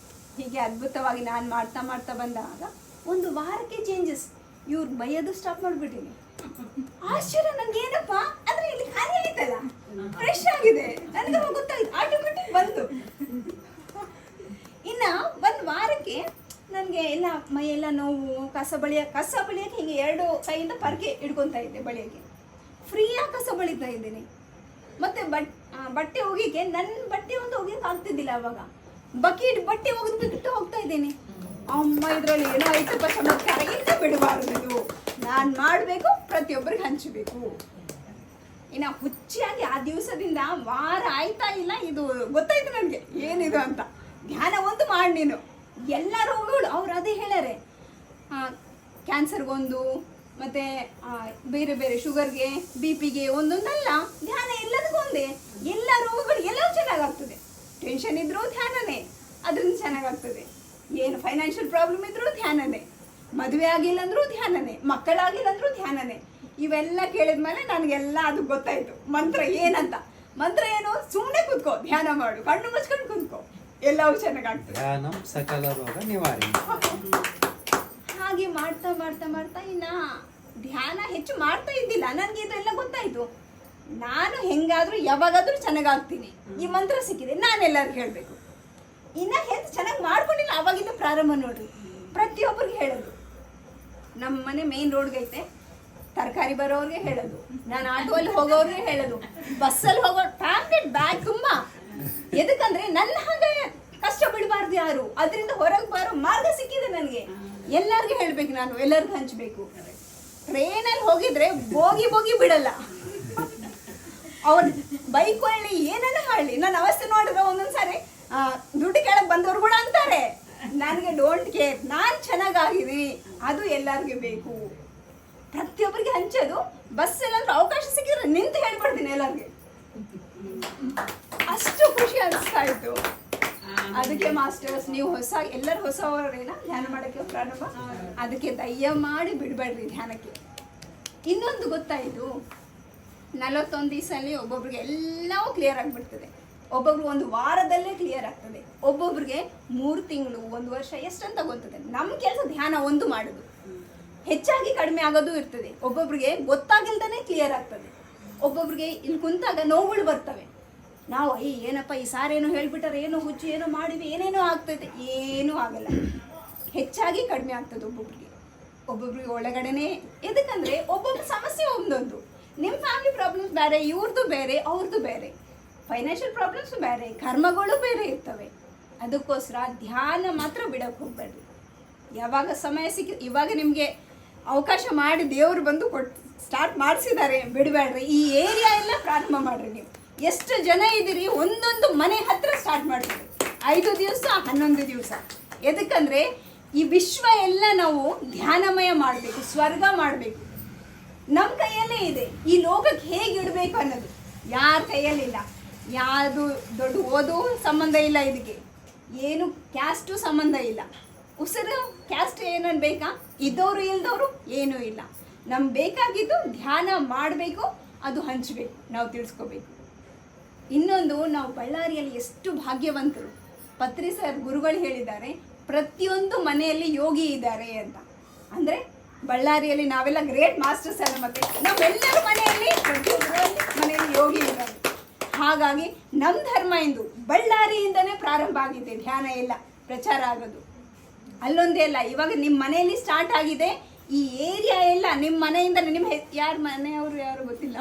ಹೀಗೆ ಅದ್ಭುತವಾಗಿ ನಾನು ಮಾಡ್ತಾ ಬಂದಾಗ 1 ವಾರಕ್ಕೆ ಚೇಂಜಸ್. ಇವ್ರು ಬೈಯೋದು ಸ್ಟಾಪ್ ಮಾಡಿಬಿಟ್ಟಿನಿ. ಆಶ್ಚರ್ಯ, ನನಗೇನಪ್ಪ ಅಂದರೆ ಇಲ್ಲಿ ಖಾಲಿ ಆಯ್ತಲ್ಲ, ಫ್ರೆಶ್ ಆಗಿದೆ, ನನಗೆ ಗೊತ್ತಾಯ್ತು, ಆಟೋಮೆಟಿಕ್ ಬಂತು. ಇನ್ನು 1 ವಾರಕ್ಕೆ ನನಗೆ ಎಲ್ಲ ಮೈಯೆಲ್ಲ ನೋವು, ಕಸ ಬಳಿಯೋಕ್ಕೆ ಹೀಗೆ 2 ಕೈಯಿಂದ ಪರ್ಕೆ ಹಿಡ್ಕೊತಾ ಇದ್ದೆ ಬಳಿಯೋಕ್ಕೆ. ಫ್ರೀಯಾಗಿ ಕಸ ಬಳಿತಾ ಇದ್ದೀನಿ. ಮತ್ತು ಬಟ್ಟೆ ಒಗಿಕ್ಕೆ ನನ್ನ ಬಟ್ಟೆ ಒಂದು ಒಗಿಯಕ್ಕೆ ಆಗ್ತಿದ್ದಿಲ್ಲ ಅವಾಗ. ಬಕೆಟ್ ಬಟ್ಟೆ ಒಗೆದ್ಬಿಟ್ಟು ಹೋಗ್ತಾ ಇದ್ದೀನಿ. ಅಮ್ಮ, ಇದರಲ್ಲಿ ಏನೋ ಆಯ್ತಪ್ಪ ಚಮತ್ಕಾರ, ಇಂದ ಬಿಡಬಾರ್ದು, ಇದು ನಾನು ಮಾಡಬೇಕು, ಪ್ರತಿಯೊಬ್ಬರಿಗೆ ಹಂಚಬೇಕು. ಇನ್ನು ಹುಚ್ಚಿಯಾಗಿ ಆ ದಿವಸದಿಂದ ವಾರ ಆಯ್ತಾ ಇಲ್ಲ, ಇದು ಗೊತ್ತಾಯ್ತು ನನಗೆ ಏನಿದು ಅಂತ. ಧ್ಯಾನ ಒಂದು ಮಾಡಿ ನೀನು, ಎಲ್ಲ ರೋಗಗಳು ಅವ್ರು ಅದೇ ಹೇಳ್ಯಾರೆ. ಕ್ಯಾನ್ಸರ್ಗೊಂದು, ಮತ್ತು ಬೇರೆ ಬೇರೆ ಶುಗರ್ಗೆ, BP-ಗೆ ಒಂದೊಂದಲ್ಲ, ಧ್ಯಾನ ಎಲ್ಲದಕ್ಕೂ ಒಂದೇ. ಎಲ್ಲ ರೋಗಗಳು ಎಲ್ಲವೂ ಚೆನ್ನಾಗಾಗ್ತದೆ. ಟೆನ್ಷನ್ ಇದ್ರೂ ಧ್ಯಾನನೇ, ಅದರಿಂದ ಚೆನ್ನಾಗಾಗ್ತದೆ. ಏನು ಫೈನಾನ್ಷಿಯಲ್ ಪ್ರಾಬ್ಲಮ್ ಇದ್ರೂ ಧ್ಯಾನನೇ, ಮದುವೆ ಆಗಿಲ್ಲ ಅಂದರೂ ಧ್ಯಾನನೇ, ಮಕ್ಕಳಾಗಿಲ್ಲ ಅಂದರೂ ಧ್ಯಾನನೇ. ಇವೆಲ್ಲ ಕೇಳಿದ್ಮೇಲೆ ನನಗೆಲ್ಲ ಅದು ಗೊತ್ತಾಯಿತು. ಮಂತ್ರ ಏನಂತ. ಮಂತ್ರ ಏನು? ಸುಮ್ಮನೆ ಕೂತ್ಕೋ, ಧ್ಯಾನ ಮಾಡು, ಕಣ್ಣು ಮುಚ್ಕೊಂಡು ಕೂತ್ಕೋ, ಎಲ್ಲವೂ ಚೆನ್ನಾಗಾಗ್ತದೆ. ಧ್ಯಾನಂ ಸಕಲ ರೋಗ ನಿವಾರಣೆ. ಹಾಗೆ ಮಾಡ್ತಾ ಇನ್ನು ಧ್ಯಾನ ಹೆಚ್ಚು ಮಾಡ್ತಾ ಇದ್ದಿಲ್ಲ. ನನಗೆ ಇದೆಲ್ಲ ಗೊತ್ತಾಯಿತು. ನಾನು ಹೆಂಗಾದರೂ ಯಾವಾಗಾದರೂ ಚೆನ್ನಾಗಾಗ್ತೀನಿ. ಈ ಮಂತ್ರ ಸಿಕ್ಕಿದೆ, ನಾನೆಲ್ಲರಿಗೂ ಹೇಳಬೇಕು. ಇನ್ನು ಹೆಲ್ತ್ ಚೆನ್ನಾಗಿ ಮಾಡ್ಕೊಂಡಿಲ್ಲ, ಆವಾಗಿಂದ ಪ್ರಾರಂಭ ನೋಡ್ರಿ. ಪ್ರತಿಯೊಬ್ಬರಿಗೆ ಹೇಳೋದು. ನಮ್ಮ ಮನೆ ಮೇನ್ ರೋಡ್ಗೈತೆ, ತರಕಾರಿ ಬರೋರಿಗೆ ಹೇಳೋದು, ನಾನು ಆಟೋಲ್ಲಿ ಹೋಗೋರಿಗೆ ಹೇಳೋದು, ಬಸ್ಸಲ್ಲಿ ಹೋಗೋ, ಫ್ಯಾಮಿಲಿ ಬ್ಯಾಗ್ ತುಂಬ. ಎದಕ್ಕಂದ್ರೆ ನನ್ನ ಹಾಗೆ ಕಷ್ಟ ಬಿಡಬಾರ್ದು ಮಾಡೋದು ಯಾರು? ಅದರಿಂದ ಹೊರಗೆ ಬರೋ ಮಾರ್ಗ ಸಿಕ್ಕಿದೆ ನನಗೆ. ಎಲ್ಲರಿಗೂ ಹೇಳ್ಬೇಕು, ನಾನು ಎಲ್ಲರಿಗೂ ಹಂಚಬೇಕು. ಟ್ರೈನಲ್ಲಿ ಹೋಗಿದ್ರೆ ಬೋಗಿ ಬೋಗಿ ಬಿಡಲ್ಲ. ಅವ್ರು ಬೈಕ್ ಕೊಳ್ಳಿ ಏನೇನೋ ಮಾಡಲಿ, ನನ್ನ ಅವಸ್ಥೆ ನೋಡಿದ್ರೆ ಒಂದೊಂದ್ಸಾರಿ ದುಡ್ಡು ಕೆಳಗೆ ಬಂದವರು ಕೂಡ ಅಂತಾರೆ ನನಗೆ ಡೋಂಟ್ ಕೇರ್, ನಾನು ಚೆನ್ನಾಗಿದ್ದೀನಿ. ಅದು ಎಲ್ಲರಿಗೂ ಬೇಕು. ಪ್ರತಿಯೊಬ್ಬರಿಗೆ ಹಂಚೋದು. ಬಸ್ ಎಲ್ಲಾದ್ರೂ ಅವಕಾಶ ಸಿಕ್ಕಿದ್ರೆ ನಿಂತು ಹೇಳ್ಬಿಡ್ತೀನಿ ಎಲ್ಲರಿಗೆ. ಅಷ್ಟು ಖುಷಿ ಅನಿಸ್ತಾ ಇತ್ತು. ಅದಕ್ಕೆ ಮಾಸ್ಟರ್ಸ್, ನೀವು ಎಲ್ಲರೂ ಹೊಸವರೇನ ಧ್ಯಾನ ಮಾಡೋಕ್ಕೆ ಪ್ರಾರಂಭ, ಅದಕ್ಕೆ ದಯಮಾಡಿ ಬಿಡಬೇಡ್ರಿ ಧ್ಯಾನಕ್ಕೆ. ಇನ್ನೊಂದು ಗೊತ್ತಾಯಿತು, 41 ದಿವಸದಲ್ಲಿ ಒಬ್ಬೊಬ್ರಿಗೆ ಎಲ್ಲವೂ ಕ್ಲಿಯರ್ ಆಗಿಬಿಡ್ತದೆ. ಒಬ್ಬೊಬ್ರು 1 ವಾರದಲ್ಲೇ ಕ್ಲಿಯರ್ ಆಗ್ತದೆ. ಒಬ್ಬೊಬ್ರಿಗೆ 3 ತಿಂಗಳು, 1 ವರ್ಷ ಎಷ್ಟಂತ ಗೊತ್ತದೆ. ನಮ್ಮ ಕೆಲಸ ಧ್ಯಾನ ಒಂದು ಮಾಡೋದು. ಹೆಚ್ಚಾಗಿ ಕಡಿಮೆ ಆಗೋದು ಇರ್ತದೆ. ಒಬ್ಬೊಬ್ರಿಗೆ ಗೊತ್ತಾಗಿಲ್ದೇ ಕ್ಲಿಯರ್ ಆಗ್ತದೆ. ಒಬ್ಬೊಬ್ರಿಗೆ ಇಲ್ಲಿ ಕುಂತಾಗ ನೋವುಗಳು ಬರ್ತವೆ. ನಾವು ಏನಪ್ಪ ಈ ಸಾರೇನೋ ಹೇಳ್ಬಿಟ್ಟಾರೆ, ಏನೋ ಹುಚ್ಚು ಏನೋ ಮಾಡಿವಿ, ಏನೇನೋ ಆಗ್ತದೆ. ಏನೂ ಆಗಲ್ಲ, ಹೆಚ್ಚಾಗಿ ಕಡಿಮೆ ಆಗ್ತದೆ ಒಬ್ಬೊಬ್ರಿಗೆ ಒಳಗಡೆನೆ. ಎದಕ್ಕಂದ್ರೆ ಒಬ್ಬೊಬ್ರ ಸಮಸ್ಯೆ ಒಂದೊಂದು. ನಿಮ್ಮ ಫ್ಯಾಮಿಲಿ ಪ್ರಾಬ್ಲಮ್ಸ್ ಬೇರೆ, ಇವ್ರದ್ದು ಬೇರೆ, ಅವ್ರದ್ದು ಬೇರೆ, ಫೈನಾನ್ಷಿಯಲ್ ಪ್ರಾಬ್ಲಮ್ಸ್ ಬೇರೆ, ಕರ್ಮಗಳು ಬೇರೆ ಇರ್ತವೆ. ಅದಕ್ಕೋಸ್ಕರ ಧ್ಯಾನ ಮಾತ್ರ ಬಿಡೋಕೆ ಹೋಗ್ಬೇಡ್ರಿ. ಯಾವಾಗ ಸಮಯ ಇವಾಗ ನಿಮಗೆ ಅವಕಾಶ ಮಾಡಿ ದೇವರು ಬಂದು ಸ್ಟಾರ್ಟ್ ಮಾಡಿಸಿದ್ದಾರೆ, ಬಿಡಬೇಡ್ರಿ. ಈ ಏರಿಯಾ ಎಲ್ಲ ಪ್ರಾರಂಭ ಮಾಡಿರಿ. ನೀವು ಎಷ್ಟು ಜನ ಇದ್ದೀರಿ, ಒಂದೊಂದು ಮನೆ ಹತ್ರ ಸ್ಟಾರ್ಟ್ ಮಾಡ್ತೀರಿ. 5 ದಿವಸ 11 ದಿವಸ. ಎದಕ್ಕಂದ್ರೆ ಈ ವಿಶ್ವ ಎಲ್ಲ ನಾವು ಧ್ಯಾನಮಯ ಮಾಡಬೇಕು, ಸ್ವರ್ಗ ಮಾಡಬೇಕು. ನಮ್ಮ ಕೈಯಲ್ಲೇ ಇದೆ. ಈ ಲೋಕಕ್ಕೆ ಹೇಗೆ ಇಡಬೇಕು ಅನ್ನೋದು ಯಾರ ಕೈಯಲ್ಲಿಲ್ಲ. ಯಾವುದು ದೊಡ್ಡ ಓದು ಸಂಬಂಧ ಇಲ್ಲ, ಇದಕ್ಕೆ ಏನು ಕ್ಯಾಸ್ಟು ಸಂಬಂಧ ಇಲ್ಲ. ಉಸಿರು ಕ್ಯಾಸ್ಟ್ ಏನನ್ನು ಬೇಕಾ, ಇದ್ದವರು ಇಲ್ದವರು ಏನೂ ಇಲ್ಲ. ನಮ್ಗೆ ಬೇಕಾಗಿದ್ದು ಧ್ಯಾನ ಮಾಡಬೇಕು, ಅದು ಹಂಚಬೇಕು, ನಾವು ತಿಳಿಸ್ಕೋಬೇಕು. ಇನ್ನೊಂದು, ನಾವು ಬಳ್ಳಾರಿಯಲ್ಲಿ ಎಷ್ಟು ಭಾಗ್ಯವಂತರು. ಪತ್ರಿ ಸರ್ ಗುರುಗಳು ಹೇಳಿದ್ದಾರೆ, ಪ್ರತಿಯೊಂದು ಮನೆಯಲ್ಲಿ ಯೋಗಿ ಇದ್ದಾರೆ ಅಂತ. ಅಂದರೆ ಬಳ್ಳಾರಿಯಲ್ಲಿ ನಾವೆಲ್ಲ ಗ್ರೇಟ್ ಮಾಸ್ಟರ್ಸ್ ಅಲ್ಲ, ಮತ್ತೆ ನಾವೆಲ್ಲರ ಮನೆಯಲ್ಲಿ ಪ್ರತಿಯೊಬ್ಬರ ಮನೆಯಲ್ಲಿ ಯೋಗಿ ಇದ್ದಾರೆ. ಹಾಗಾಗಿ ನಮ್ಮ ಧರ್ಮ ಇಂದು ಬಳ್ಳಾರಿಯಿಂದನೇ ಪ್ರಾರಂಭ ಆಗಿದೆ ಧ್ಯಾನ ಎಲ್ಲ ಪ್ರಚಾರ ಆಗೋದು. ಅಲ್ಲೊಂದೇ ಅಲ್ಲ, ಇವಾಗ ನಿಮ್ಮ ಮನೆಯಲ್ಲಿ ಸ್ಟಾರ್ಟ್ ಆಗಿದೆ. ಈ ಏರಿಯಾ ಎಲ್ಲ ನಿಮ್ಮ ಮನೆಯಿಂದ, ನಿಮ್ಮ ಯಾರ ಮನೆಯವರು ಯಾರು ಗೊತ್ತಿಲ್ಲ.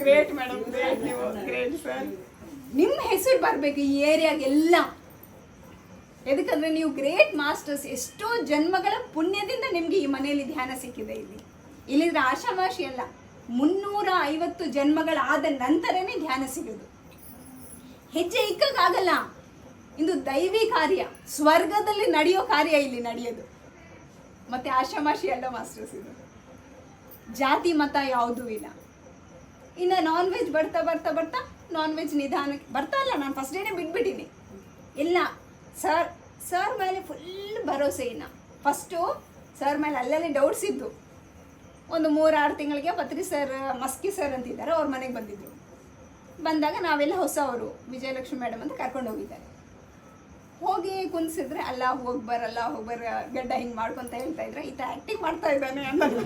ಗ್ರೇಟ್ ಮೇಡಮ್, ಗ್ರೇಟ್, ನೀವು ಗ್ರೇಟ್ ಸರ್. ನಿಮ್ಮ ಹೆಸರು ಬರಬೇಕು ಈ ಏರಿಯಾಗೆಲ್ಲ. ಎದಕ್ಕಂದ್ರೆ ನೀವು ಗ್ರೇಟ್ ಮಾಸ್ಟರ್ಸ್. ಎಷ್ಟೋ ಜನ್ಮಗಳ ಪುಣ್ಯದಿಂದ ನಿಮಗೆ ಈ ಮನೆಯಲ್ಲಿ ಧ್ಯಾನ ಸಿಕ್ಕಿದೆ. ಇಲ್ಲಿದ್ರೆ ಆಶಾಮಾಶಿ ಅಲ್ಲ, 350 ಜನ್ಮಗಳಾದ ನಂತರನೇ ಧ್ಯಾನ ಸಿಗೋದು. ಹೆಜ್ಜೆ ಇಕ್ಕಾಗಲ್ಲ. ಇದು ದೈವಿ ಕಾರ್ಯ, ಸ್ವರ್ಗದಲ್ಲಿ ನಡೆಯೋ ಕಾರ್ಯ ಇಲ್ಲಿ ನಡೆಯೋದು. ಮತ್ತೆ ಆಶಾಮಾಶಿ ಅಲ್ಲ ಮಾಸ್ಟರ್ಸ್, ಇದು ಜಾತಿ ಮತ ಯಾವುದೂ ಇಲ್ಲ. ಇನ್ನು ನಾನ್ ವೆಜ್ ಬರ್ತಾ ಬರ್ತಾ ಬರ್ತಾ ನಾನ್ ವೆಜ್ ನಿಧಾನಕ್ಕೆ ಬರ್ತಾ ಇಲ್ಲ. ನಾನು ಫಸ್ಟ್ ಡೇನೇ ಬಿಟ್ಬಿಟ್ಟಿನಿ ಎಲ್ಲ. ಸರ್ ಮೇಲೆ ಫುಲ್ ಭರೋಸೆ. ಇನ್ನು ಫಸ್ಟು ಸರ್ ಮೇಲೆ ಅಲ್ಲಲ್ಲಿ ಡೌಟ್ಸ್ ಇದ್ದು. ಒಂದು 3-6 ತಿಂಗಳಿಗೆ ಪತ್ರಿ ಸರ್, ಮಸ್ಕಿ ಸರ್ ಅಂತಿದ್ದಾರೆ, ಅವ್ರ ಮನೆಗೆ ಬಂದಿದ್ರು. ಬಂದಾಗ ನಾವೆಲ್ಲ ಹೊಸವರು, ವಿಜಯಲಕ್ಷ್ಮಿ ಮೇಡಮ್ ಅಂತ ಕರ್ಕೊಂಡು ಹೋಗಿದ್ದಾರೆ. ಹೋಗಿ ಕುಂದಿಸಿದ್ರೆ ಅಲ್ಲ ಹೋಗ್ಬರ ಗಡ್ಡ ಹಿಂಗೆ ಮಾಡ್ಕೊತ ಹೇಳ್ತಾ ಇದ್ರೆ, ಈತ ಆ್ಯಕ್ಟಿಂಗ್ ಮಾಡ್ತಾ ಇದ್ದಾನೆ ಅನ್ನೋದು.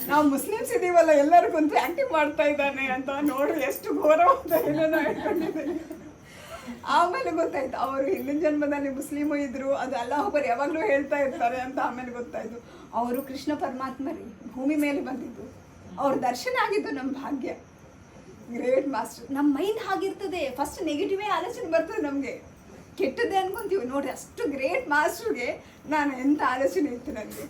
ನಾವು ಮುಸ್ಲಿಮ್ಸ್ ಇದೀವಲ್ಲ, ಎಲ್ಲರೂ ಕುಂತು ಆ್ಯಕ್ಟಿಂಗ್ ಮಾಡ್ತಾ ಇದ್ದಾನೆ ಅಂತ. ನೋಡ್ರಿ ಎಷ್ಟು ಘೋರ ಅಂತ ಏನೇನೋ ಹೇಳ್ಕೊಂಡಿದ್ದೀನಿ. ಆಮೇಲೆ ಗೊತ್ತಾಯ್ತು ಅವರು ಹಿಂದಿನ ಜನ್ಮದಲ್ಲಿ ಮುಸ್ಲಿಮು ಇದ್ರು, ಅದು ಅಲ್ಲಾಹ್ ಯಾವಾಗಲೂ ಹೇಳ್ತಾ ಇರ್ತಾರೆ ಅಂತ. ಆಮೇಲೆ ಗೊತ್ತಾಯ್ತು ಅವರು ಕೃಷ್ಣ ಪರಮಾತ್ಮರಿ ಭೂಮಿ ಮೇಲೆ ಬಂದಿದ್ದು, ಅವ್ರ ದರ್ಶನ ಆಗಿದ್ದು ನಮ್ಮ ಭಾಗ್ಯ. Great master. ನಮ್ಮ ಮೈಂಡ್ ಹಾಗಿರ್ತದೆ, ಫಸ್ಟ್ ನೆಗೆಟಿವೇ ಆಲೋಚನೆ ಬರ್ತದೆ ನಮಗೆ, ಕೆಟ್ಟದ್ದೇ ಅನ್ಕೊಂತೀವಿ. ನೋಡ್ರಿ ಅಷ್ಟು ಗ್ರೇಟ್ ಮಾಸ್ಟರ್ಗೆ ನಾನು ಎಂಥ ಆಲೋಚನೆ ಇತ್ತು ನನಗೆ.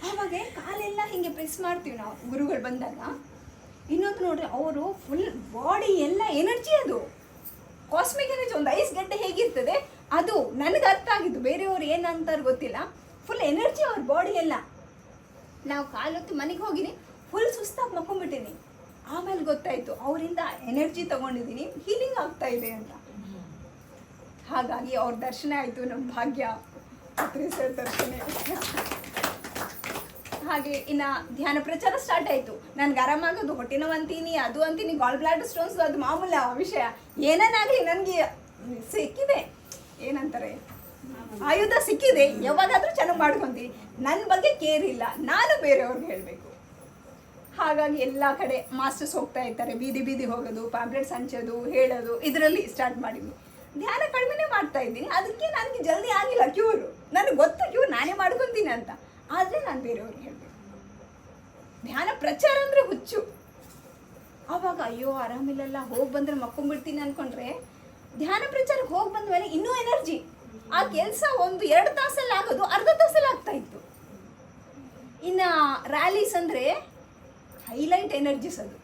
ಆವಾಗ ಕಾಲೆಲ್ಲ ಹಿಂಗೆ ಪ್ರೆಸ್ ಮಾಡ್ತೀವಿ ನಾವು ಗುರುಗಳು ಬಂದಾಗ. ಇನ್ನೊಂದು ನೋಡ್ರಿ, ಅವರು ಫುಲ್ ಬಾಡಿ ಎಲ್ಲ ಎನರ್ಜಿ, ಅದು ಕಾಸ್ಮಿಕ್ ಎನರ್ಜಿ. ಒಂದು ಐಸ್ ಗಡ್ಡೆ ಹೇಗಿರ್ತದೆ ಅದು ನನಗೆ ಅರ್ಥ ಆಗಿದ್ದು. ಬೇರೆಯವ್ರು ಏನಂತಾರೆ ಗೊತ್ತಿಲ್ಲ, ಫುಲ್ ಎನರ್ಜಿ ಅವ್ರ ಬಾಡಿ ಎಲ್ಲ. ನಾವು ಕಾಲೊತ್ತು ಮನೆಗೆ ಹೋಗಿನಿ, ಫುಲ್ ಸುಸ್ತಾಗಿ ಮಕ್ಕೊಂಡ್ಬಿಟ್ಟಿನಿ. ಆಮೇಲೆ ಗೊತ್ತಾಯಿತು ಅವರಿಂದ ಎನರ್ಜಿ ತೊಗೊಂಡಿದ್ದೀನಿ, ಹೀಲಿಂಗ್ ಆಗ್ತಾ ಇದೆ ಅಂತ. ಹಾಗಾಗಿ ಅವ್ರ ದರ್ಶನ ಆಯಿತು, ನಮ್ಮ ಭಾಗ್ಯ. ಪತ್ರಿ ಸರ್ ದರ್ಶನ. ಹಾಗೆ ಇನ್ನು ಧ್ಯಾನ ಪ್ರಚಾರ ಸ್ಟಾರ್ಟ್ ಆಯಿತು. ನನಗೆ ಆರಾಮಾಗೋದು, ಹೊಟ್ಟೆ ನೋವು ಅಂತೀನಿ, ಅದು ಅಂತೀನಿ, ಗಾಲ್ ಬ್ಲಾಡರ್ ಸ್ಟೋನ್ಸ್, ಅದು ಮಾಮೂಲ ವಿಷಯ. ಏನೇನಾಗಲಿ ನನಗೆ ಸಿಕ್ಕಿದೆ, ಏನಂತಾರೆ, ಆಯುಧ ಸಿಕ್ಕಿದೆ. ಯಾವಾಗಾದರೂ ಚೆನ್ನಾಗಿ ಮಾಡ್ಕೊತೀನಿ. ನನ್ನ ಬಗ್ಗೆ ಕೇರ್ ಇಲ್ಲ, ನಾನು ಬೇರೆಯವ್ರಿಗೆ ಹೇಳಬೇಕು. ಹಾಗಾಗಿ ಎಲ್ಲ ಕಡೆ ಮಾಸ್ಟರ್ಸ್ ಹೋಗ್ತಾ ಇರ್ತಾರೆ, ಬೀದಿ ಬೀದಿ ಹೋಗೋದು, ಪ್ಯಾಂಪ್ಲೆಟ್ಸ್ ಹಂಚೋದು, ಹೇಳೋದು, ಇದರಲ್ಲಿ ಸ್ಟಾರ್ಟ್ ಮಾಡಿದ್ವಿ. ಧ್ಯಾನ ಕಡಿಮೆನೇ ಮಾಡ್ತಾ ಇದ್ದೀನಿ. ಅದಕ್ಕೆ ನನಗೆ ಜಲ್ದಿ ಆಗಿಲ್ಲ ಕ್ಯೂರು. ನನಗೆ ಗೊತ್ತು ಕ್ಯೂರ್ ನಾನೇ ಮಾಡ್ಕೊತೀನಿ ಅಂತ. ಆದರೆ ನಾನು ಬೇರೆಯವ್ರಿಗೆ ಹೇಳಬೇಕು. ಧ್ಯಾನ ಪ್ರಚಾರ ಅಂದರೆ ಹುಚ್ಚು. ಆವಾಗ ಅಯ್ಯೋ ಆರಾಮಿಲ್ಲಲ್ಲ, ಹೋಗಿ ಬಂದರೆ ಮಕ್ಕೊಂಡ್ಬಿಡ್ತೀನಿ ಅಂದ್ಕೊಂಡ್ರೆ ಧ್ಯಾನ ಪ್ರಚಾರಕ್ಕೆ ಹೋಗಿ ಬಂದ ಮೇಲೆ ಇನ್ನೂ ಎನರ್ಜಿ. ಆ ಕೆಲಸ 1-2 ತಾಸಲ್ಲಿ ಆಗೋದು ಅರ್ಧ ತಾಸಲ್ಲಿ ಆಗ್ತಾ ಇತ್ತು. ಇನ್ನು ರ್ಯಾಲೀಸ್ ಅಂದರೆ ಹೈಲೈಟ್ ಎನರ್ಜೀಸ್. ಅದು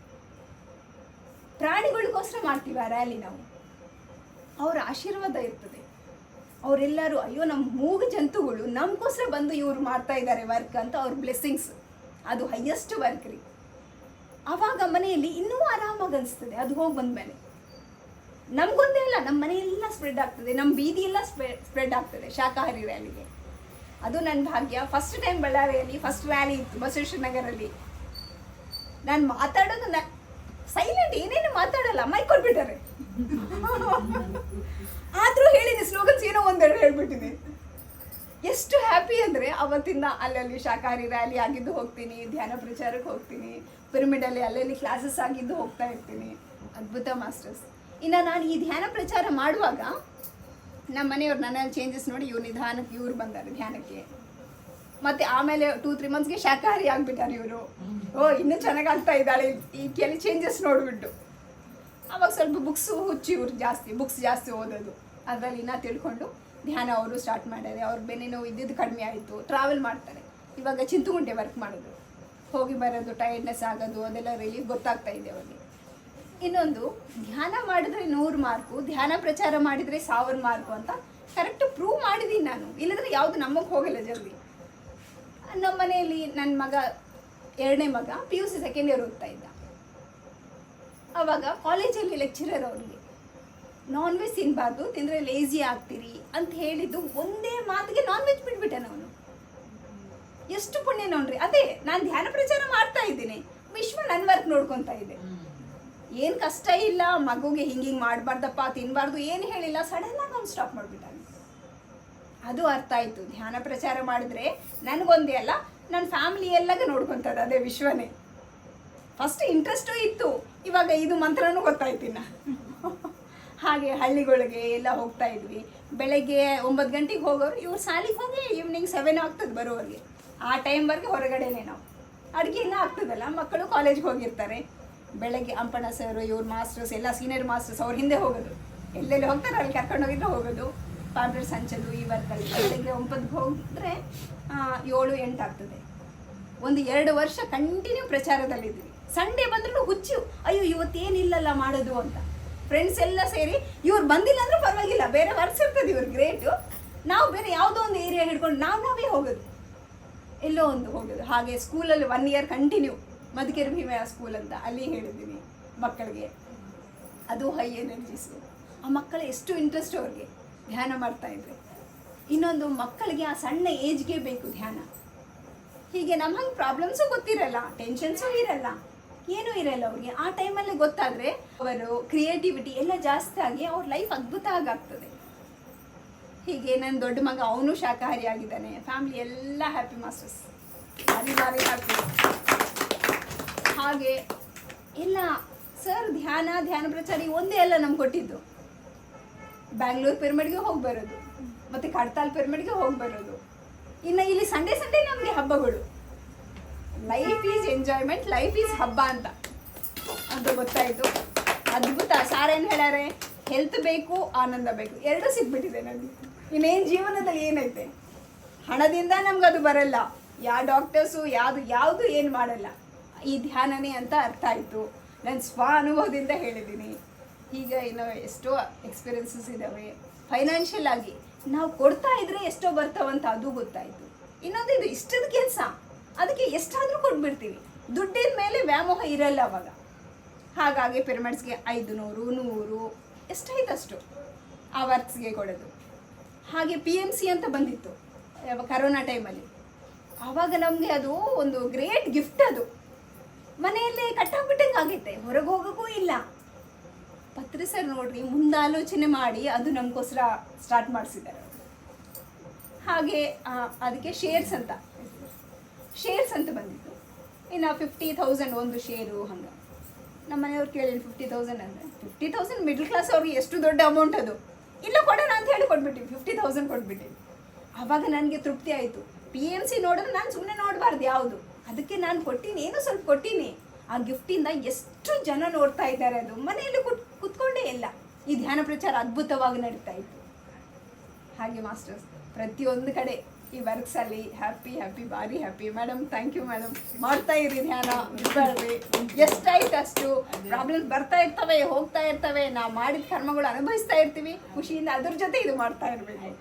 ಪ್ರಾಣಿಗಳಿಗೋಸ್ಕರ ಮಾಡ್ತೀವಿ ಆ ರ್ಯಾಲಿ ನಾವು. ಅವರ ಆಶೀರ್ವಾದ ಇರ್ತದೆ. ಅವರೆಲ್ಲರೂ ಅಯ್ಯೋ ನಮ್ಮ ಮೂಗು ಜಂತುಗಳು ನಮಗೋಸ್ಕರ ಬಂದು ಇವ್ರು ಮಾಡ್ತಾ ಇದ್ದಾರೆ ವರ್ಕ್ ಅಂತ ಅವ್ರ ಬ್ಲೆಸ್ಸಿಂಗ್ಸ್. ಅದು ಹೈಯೆಸ್ಟ್ ವರ್ಕ್ ರೀ. ಆವಾಗ ಮನೆಯಲ್ಲಿ ಇನ್ನೂ ಆರಾಮಾಗಿ ಅನಿಸ್ತದೆ. ಅದು ಹೋಗಿ ಬಂದಮೇಲೆ ನಮಗೊಂದೇ ಅಲ್ಲ, ನಮ್ಮ ಮನೆಯೆಲ್ಲ ಸ್ಪ್ರೆಡ್ ಆಗ್ತದೆ, ನಮ್ಮ ಬೀದಿಯೆಲ್ಲ ಸ್ಪ್ರೆಡ್ ಆಗ್ತದೆ ಶಾಕಾಹಾರಿ ರ್ಯಾಲಿಗೆ. ಅದು ನನ್ನ ಭಾಗ್ಯ. ಫಸ್ಟ್ ಟೈಮ್ ಬಳ್ಳಾರಿಯಲ್ಲಿ ಫಸ್ಟ್ ರ್ಯಾಲಿ ಇತ್ತು ಬಸವೇಶ್ವರ ನಗರಲ್ಲಿ. ನಾನು ಮಾತಾಡೋದು ಸೈಲೆಂಟ್, ಏನೇನು ಮಾತಾಡಲ್ಲ, ಮೈಕ್ ಕೊಟ್ಬಿಟ್ಟಾರೆ. ಆದರೂ ಹೇಳಿನಿ ಸ್ಲೋಗನ್ಸ್, ಏನೋ ಒಂದೆರಡು ಹೇಳ್ಬಿಟ್ಟಿನಿ. ಎಷ್ಟು ಹ್ಯಾಪಿ ಅಂದರೆ ಅವತ್ತಿಂದ ಅಲ್ಲಲ್ಲಿ ಶಾಕಾಹಾರಿ ರ್ಯಾಲಿ ಆಗಿದ್ದು ಹೋಗ್ತೀನಿ, ಧ್ಯಾನ ಪ್ರಚಾರಕ್ಕೆ ಹೋಗ್ತೀನಿ, ಪಿರಮಿಡಲ್ಲಿ ಅಲ್ಲಲ್ಲಿ ಕ್ಲಾಸಸ್ ಆಗಿದ್ದು ಹೋಗ್ತಾ ಇರ್ತೀನಿ. ಅದ್ಭುತ ಮಾಸ್ಟರ್ಸ್. ಇನ್ನು ನಾನು ಈ ಧ್ಯಾನ ಪ್ರಚಾರ ಮಾಡುವಾಗ ನಮ್ಮ ಮನೆಯವ್ರು ನನ್ನಲ್ಲಿ ಚೇಂಜಸ್ ನೋಡಿ ಇವ್ರು ನಿಧಾನಕ್ಕೆ ಇವ್ರು ಬಂದಾರೆ ಧ್ಯಾನಕ್ಕೆ. ಮತ್ತು ಆಮೇಲೆ 2-3 ಮಂತ್ಸ್ಗೆ ಶಾಕಾಹಾರಿ ಆಗಿಬಿಟ್ಟಾರೆ ಇವರು. ಇನ್ನೂ ಚೆನ್ನಾಗಾಗ್ತಾ ಇದ್ದಾಳೆ ಈ ಕೆಲವು ಚೇಂಜಸ್ ನೋಡಿಬಿಟ್ಟು. ಆವಾಗ ಸ್ವಲ್ಪ ಬುಕ್ಸು ಹುಚ್ಚಿ ಇವ್ರು ಬುಕ್ಸ್ ಜಾಸ್ತಿ ಓದೋದು. ಅದರಲ್ಲಿ ಇನ್ನೂ ತಿಳ್ಕೊಂಡು ಧ್ಯಾನ ಅವರು ಸ್ಟಾರ್ಟ್ ಮಾಡ್ಯಾರೆ. ಅವ್ರ ಬೆನ್ನೆ ನೋವು ಇದ್ದಿದ್ದು ಕಡಿಮೆ ಆಯಿತು. ಟ್ರಾವೆಲ್ ಮಾಡ್ತಾರೆ. ಇವಾಗ ಚಿಂತುಗುಂಟೆ ವರ್ಕ್ ಮಾಡೋದು, ಹೋಗಿ ಬರೋದು, ಟೈರ್ಡ್ನೆಸ್ ಆಗೋದು, ಅದೆಲ್ಲ ರಿಲೀಫ್ ಗೊತ್ತಾಗ್ತಾ ಇದೆ ಅವ್ರಿಗೆ. ಇನ್ನೊಂದು, ಧ್ಯಾನ ಮಾಡಿದ್ರೆ 100 ಮಾರ್ಕು, ಧ್ಯಾನ ಪ್ರಚಾರ ಮಾಡಿದರೆ 1000 ಮಾರ್ಕು ಅಂತ ಕರೆಕ್ಟ್ ಪ್ರೂವ್ ಮಾಡಿದ್ದೀನಿ ನಾನು. ಇಲ್ಲದ್ರೆ ಯಾವುದು ನಮಗೆ ಹೋಗಿಲ್ಲ ಜಲ್ದಿ. ನಮ್ಮ ಮನೆಯಲ್ಲಿ ನನ್ನ ಮಗ 2ನೇ ಮಗ PUC ಸೆಕೆಂಡ್ ಇಯರ್ ಓದ್ತಾ ಇದ್ದ. ಆವಾಗ ಕಾಲೇಜಲ್ಲಿ ಲೆಕ್ಚರರ್ ಅವ್ರಿಗೆ ನಾನ್ ವೆಜ್ ತಿನ್ನಬಾರ್ದು, ತಿಂದರೆ ಲೇಜಿ ಆಗ್ತೀರಿ ಅಂತ ಹೇಳಿದ್ದು ಒಂದೇ ಮಾತಿಗೆ ನಾನ್ ವೆಜ್ ಬಿಟ್ಬಿಟ್ಟೆ ನಾನು. ಎಷ್ಟು ಪುಣ್ಯ ನೋಡ್ರಿ. ಅದೇ ನಾನು ಧ್ಯಾನ ಪ್ರಚಾರ ಮಾಡ್ತಾ ಇದ್ದೀನಿ, ವಿಶ್ವ ನನ್ನ ವರ್ಕ್ ನೋಡ್ಕೊತಾ ಇದೆ. ಏನು ಕಷ್ಟ ಇಲ್ಲ, ಮಗುಗೆ ಹಿಂಗೆ ಮಾಡಬಾರ್ದಪ್ಪ, ತಿನ್ನಬಾರ್ದು ಏನು ಹೇಳಿಲ್ಲ. ಸಡನ್ನಾಗಿ ಅವ್ನು ಸ್ಟಾಪ್ ಮಾಡಿಬಿಟ್ಟಾನೆ. ಅದು ಅರ್ಥ ಆಯಿತು. ಧ್ಯಾನ ಪ್ರಚಾರ ಮಾಡಿದ್ರೆ ನನಗೊಂದೇ ಅಲ್ಲ, ನನ್ನ ಫ್ಯಾಮಿಲಿ ಎಲ್ಲಗ ನೋಡ್ಕೊತದೆ ಅದೇ ವಿಶ್ವನೇ. ಫಸ್ಟ್ ಇಂಟ್ರೆಸ್ಟು ಇತ್ತು, ಇವಾಗ ಇದು ಮಂತ್ರನೂ ಗೊತ್ತಾಯ್ತಿನ. ಹಾಗೆ ಹಳ್ಳಿಗಳಿಗೆ ಎಲ್ಲ ಹೋಗ್ತಾ ಇದ್ವಿ. ಬೆಳಗ್ಗೆ 9 ಗಂಟೆಗೆ ಹೋಗೋರು, ಇವ್ರು ಶಾಲೆಗೆ ಹೋಗಿ ಈವ್ನಿಂಗ್ 7 ಆಗ್ತದೆ ಬರೋರಿಗೆ. ಆ ಟೈಮ್ವರೆಗೆ ಹೊರಗಡೆನೇ ನಾವು ಅಡುಗೆ ಎಲ್ಲ ಆಗ್ತದಲ್ಲ. ಮಕ್ಕಳು ಕಾಲೇಜ್ಗೆ ಹೋಗಿರ್ತಾರೆ. ಬೆಳಗ್ಗೆ ಅಂಪಣ ಸರ್, ಇವ್ರ ಮಾಸ್ಟರ್ಸ್ ಎಲ್ಲ ಸೀನಿಯರ್ ಮಾಸ್ಟರ್ಸ್ ಅವ್ರ ಹಿಂದೆ ಹೋಗೋದು. ಎಲ್ಲೆಲ್ಲಿ ಹೋಗ್ತಾರೆ ಅಲ್ಲಿ ಕರ್ಕೊಂಡು ಹೋಗಿದ್ರೆ ಹೋಗೋದು. ಪಾಂಪ್ಲೆಟ್ಸ್ ಹಂಚೋದು ಈ ವರ್ಕಲ್ಲಿ. ಬೆಳಗ್ಗೆ 9ಗೆ ಹೋಗಿದ್ರೆ 7-8 ಆಗ್ತದೆ. 1-2 ವರ್ಷ ಕಂಟಿನ್ಯೂ ಪ್ರಚಾರದಲ್ಲಿದ್ವಿ. ಸಂಡೇ ಬಂದ್ರೂ ಹುಚ್ಚು, ಅಯ್ಯೋ ಇವತ್ತೇನಿಲ್ಲಲ್ಲ ಮಾಡೋದು ಅಂತ. ಫ್ರೆಂಡ್ಸ್ ಎಲ್ಲ ಸೇರಿ ಇವ್ರು ಬಂದಿಲ್ಲ ಅಂದ್ರೂ ಪರವಾಗಿಲ್ಲ, ಬೇರೆ ವರ್ಕ್ಸ್ ಇರ್ತದೆ ಇವ್ರು ಗ್ರೇಟು. ನಾವು ಬೇರೆ ಯಾವುದೋ ಒಂದು ಏರಿಯಾ ಹಿಡ್ಕೊಂಡು ನಾವೇ ಹೋಗೋದು, ಎಲ್ಲೋ ಒಂದು ಹೋಗೋದು. ಹಾಗೆ ಸ್ಕೂಲಲ್ಲಿ 1 ಇಯರ್ ಕಂಟಿನ್ಯೂ ಮಧುಕೇರಿ ಭೀಮಯ್ಯ ಸ್ಕೂಲ್ ಅಂತ ಅಲ್ಲಿ ಹೇಳಿದ್ದೀನಿ ಮಕ್ಕಳಿಗೆ. ಅದು ಹೈ ಎನರ್ಜೀಸು. ಆ ಮಕ್ಕಳು ಎಷ್ಟು ಇಂಟ್ರೆಸ್ಟ್ ಅವ್ರಿಗೆ ಧ್ಯಾನ ಮಾಡ್ತಾ ಇದ್ರೆ. ಇನ್ನೊಂದು, ಮಕ್ಕಳಿಗೆ ಆ ಸಣ್ಣ ಏಜ್ಗೆ ಬೇಕು ಧ್ಯಾನ. ಹೀಗೆ ನಮ್ಮ ಹಂಗೆ ಪ್ರಾಬ್ಲಮ್ಸು ಗೊತ್ತಿರಲ್ಲ, ಟೆನ್ಷನ್ಸು ಇರಲ್ಲ, ಏನೂ ಇರಲ್ಲ ಅವ್ರಿಗೆ. ಆ ಟೈಮಲ್ಲಿ ಗೊತ್ತಾದರೆ ಅವರು ಕ್ರಿಯೇಟಿವಿಟಿ ಎಲ್ಲ ಜಾಸ್ತಿ ಆಗಿ ಅವ್ರ ಲೈಫ್ ಅದ್ಭುತ ಆಗಾಗ್ತದೆ. ಹೀಗೆ ನನ್ನ ದೊಡ್ಡ ಮಗ ಅವನು ಶಾಕಾಹಾರಿ ಆಗಿದ್ದಾನೆ. ಫ್ಯಾಮಿಲಿ ಎಲ್ಲ ಹ್ಯಾಪಿ ಮಾಸ್ಟರ್ಸ್, ಭಾರಿ ಹ್ಯಾಪಿ. ಹಾಗೆ ಎಲ್ಲ ಸರ್ ಧ್ಯಾನ ಪ್ರಚಾರ ಒಂದೇ ಅಲ್ಲ ನಮ್ಗೆ ಕೊಟ್ಟಿದ್ದು. ಬ್ಯಾಂಗ್ಳೂರು ಪಿರಮಿಡ್ಗೆ ಹೋಗಿ ಬರೋದು, ಮತ್ತು ಕಡ್ತಾಲ್ ಪಿರಮಿಡ್ಗೆ ಹೋಗಿ ಬರೋದು. ಇನ್ನು ಇಲ್ಲಿ ಸಂಡೇ ನಮಗೆ ಹಬ್ಬಗಳು. Life is enjoyment, life is ಹಬ್ಬ ಅಂತ ಅದು ಗೊತ್ತಾಯಿತು. ಅದ್ಭುತ. ಸಾರ್ ಏನು ಹೇಳ್ಯಾರೆ, ಹೆಲ್ತ್ ಬೇಕು, ಆನಂದ ಬೇಕು, ಎರಡೂ ಸಿಗ್ಬಿಟ್ಟಿದೆ ನನಗೆ. ಇನ್ನೇನು ಜೀವನದಲ್ಲಿ ಏನೈತೆ? ಹಣದಿಂದ ನಮ್ಗೆ ಅದು ಬರಲ್ಲ. ಯಾವ ಡಾಕ್ಟರ್ಸು ಯಾವುದು ಏನು ಮಾಡಲ್ಲ. ಈ ಧ್ಯಾನನೇ ಅಂತ ಅರ್ಥ ಆಯಿತು. ನನ್ನ ಸ್ವ ಅನುಭವದಿಂದ ಹೇಳಿದ್ದೀನಿ. ಈಗ ಇನ್ನು ಎಷ್ಟೋ ಎಕ್ಸ್ಪೀರಿಯನ್ಸಸ್ ಇದ್ದಾವೆ. ಫೈನಾನ್ಷಿಯಲ್ ಆಗಿ ನಾವು ಕೊಡ್ತಾ ಇದ್ರೆ ಎಷ್ಟೋ ಬರ್ತಾವಂತ ಅದು ಗೊತ್ತಾಯಿತು. ಇನ್ನೊಂದು, ಇದು ಇಷ್ಟದ ಕೆಲಸ, ಅದಕ್ಕೆ ಎಷ್ಟಾದರೂ ಕೊಟ್ಬಿಡ್ತೀವಿ. ದುಡ್ಡಿನ ಮೇಲೆ ವ್ಯಾಮೋಹ ಇರಲ್ಲ ಅವಾಗ. ಹಾಗಾಗಿ ಪಿರಮಿಡ್ಸ್ಗೆ 500, 100 ಎಷ್ಟಾಯ್ತು ಅಷ್ಟು ಆ ವರ್ಕ್ಸ್ಗೆ ಕೊಡೋದು. ಹಾಗೆ PMC ಅಂತ ಬಂದಿತ್ತು ಕರೋನಾ ಟೈಮಲ್ಲಿ. ಆವಾಗ ನಮಗೆ ಅದು ಒಂದು ಗ್ರೇಟ್ ಗಿಫ್ಟ್. ಅದು ಮನೆಯಲ್ಲೇ ಕಟ್ಟಾಗ್ಬಿಟ್ಟಂಗೆ ಆಗೈತೆ, ಹೊರಗೆ ಹೋಗೋಕ್ಕೂ ಇಲ್ಲ. ಪತ್ರಿ ಸರ್ ನೋಡ್ರಿ ಮುಂದಾಲೋಚನೆ ಮಾಡಿ ಅದು ನಮಗೋಸ್ಕರ ಸ್ಟಾರ್ಟ್ ಮಾಡಿಸಿದ್ದಾರೆ. ಹಾಗೆ ಅದಕ್ಕೆ ಶೇರ್ಸ್ ಅಂತ ಬಂದಿತ್ತು. ಇನ್ನು 50,000 ಒಂದು ಶೇರು. ಹಂಗೆ ನಮ್ಮ ಮನೆಯವ್ರು ಕೇಳಿದ್ರು 50,000 ಅಂದರೆ 50,000 ಮಿಡ್ಲ್ ಕ್ಲಾಸ್ ಅವ್ರಿಗೆ ಎಷ್ಟು ದೊಡ್ಡ ಅಮೌಂಟ್ ಅದು. ಇಲ್ಲ ಕೊಡೋಣ ಅಂತ ಹೇಳಿ ಕೊಟ್ಬಿಟ್ಟಿವಿ, 50,000 ಕೊಟ್ಬಿಟ್ಟಿವಿ. ಆವಾಗ ನನಗೆ ತೃಪ್ತಿ ಆಯಿತು. PMC ನೋಡಿದ್ರೆ ನಾನು ಸುಮ್ಮನೆ ನೋಡಬಾರ್ದು ಯಾವುದು, ಅದಕ್ಕೆ ನಾನು ಕೊಟ್ಟೀನಿ, ಏನೋ ಸ್ವಲ್ಪ ಕೊಟ್ಟೀನಿ. ಆ ಗಿಫ್ಟಿಂದ ಎಷ್ಟು ಜನ ನೋಡ್ತಾ ಇದ್ದಾರೆ, ಅದು ಮನೆಯಲ್ಲಿ ಕುತ್ಕೊಂಡೇ ಇಲ್ಲ. ಈ ಧ್ಯಾನ ಪ್ರಚಾರ ಅದ್ಭುತವಾಗಿ ನಡೀತಾ ಇತ್ತು. ಹಾಗೆ ಮಾಸ್ಟರ್ಸ್ ಪ್ರತಿಯೊಂದು ಕಡೆ ಈ ವರ್ಕ್ಸಲ್ಲಿ ಹ್ಯಾಪಿ ಹ್ಯಾಪಿ, ಭಾರಿ happy. Madam thank you madam. ಮಾಡ್ತಾ ಇರಿ ಧ್ಯಾನ, ಬಿಡಬೇಡ್ರಿ. ಎಷ್ಟಾಯ್ತು ಅಷ್ಟು. ಪ್ರಾಬ್ಲಮ್ಸ್ ಬರ್ತಾ ಇರ್ತವೆ, ಹೋಗ್ತಾ ಇರ್ತವೆ, ನಾವು ಮಾಡಿದ ಕರ್ಮಗಳು ಅನುಭವಿಸ್ತಾ ಇರ್ತೀವಿ. ಖುಷಿಯಿಂದ ಅದ್ರ ಜೊತೆ ಇದು ಮಾಡ್ತಾ ಇರಬೇಕು.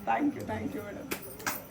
Thank you madam.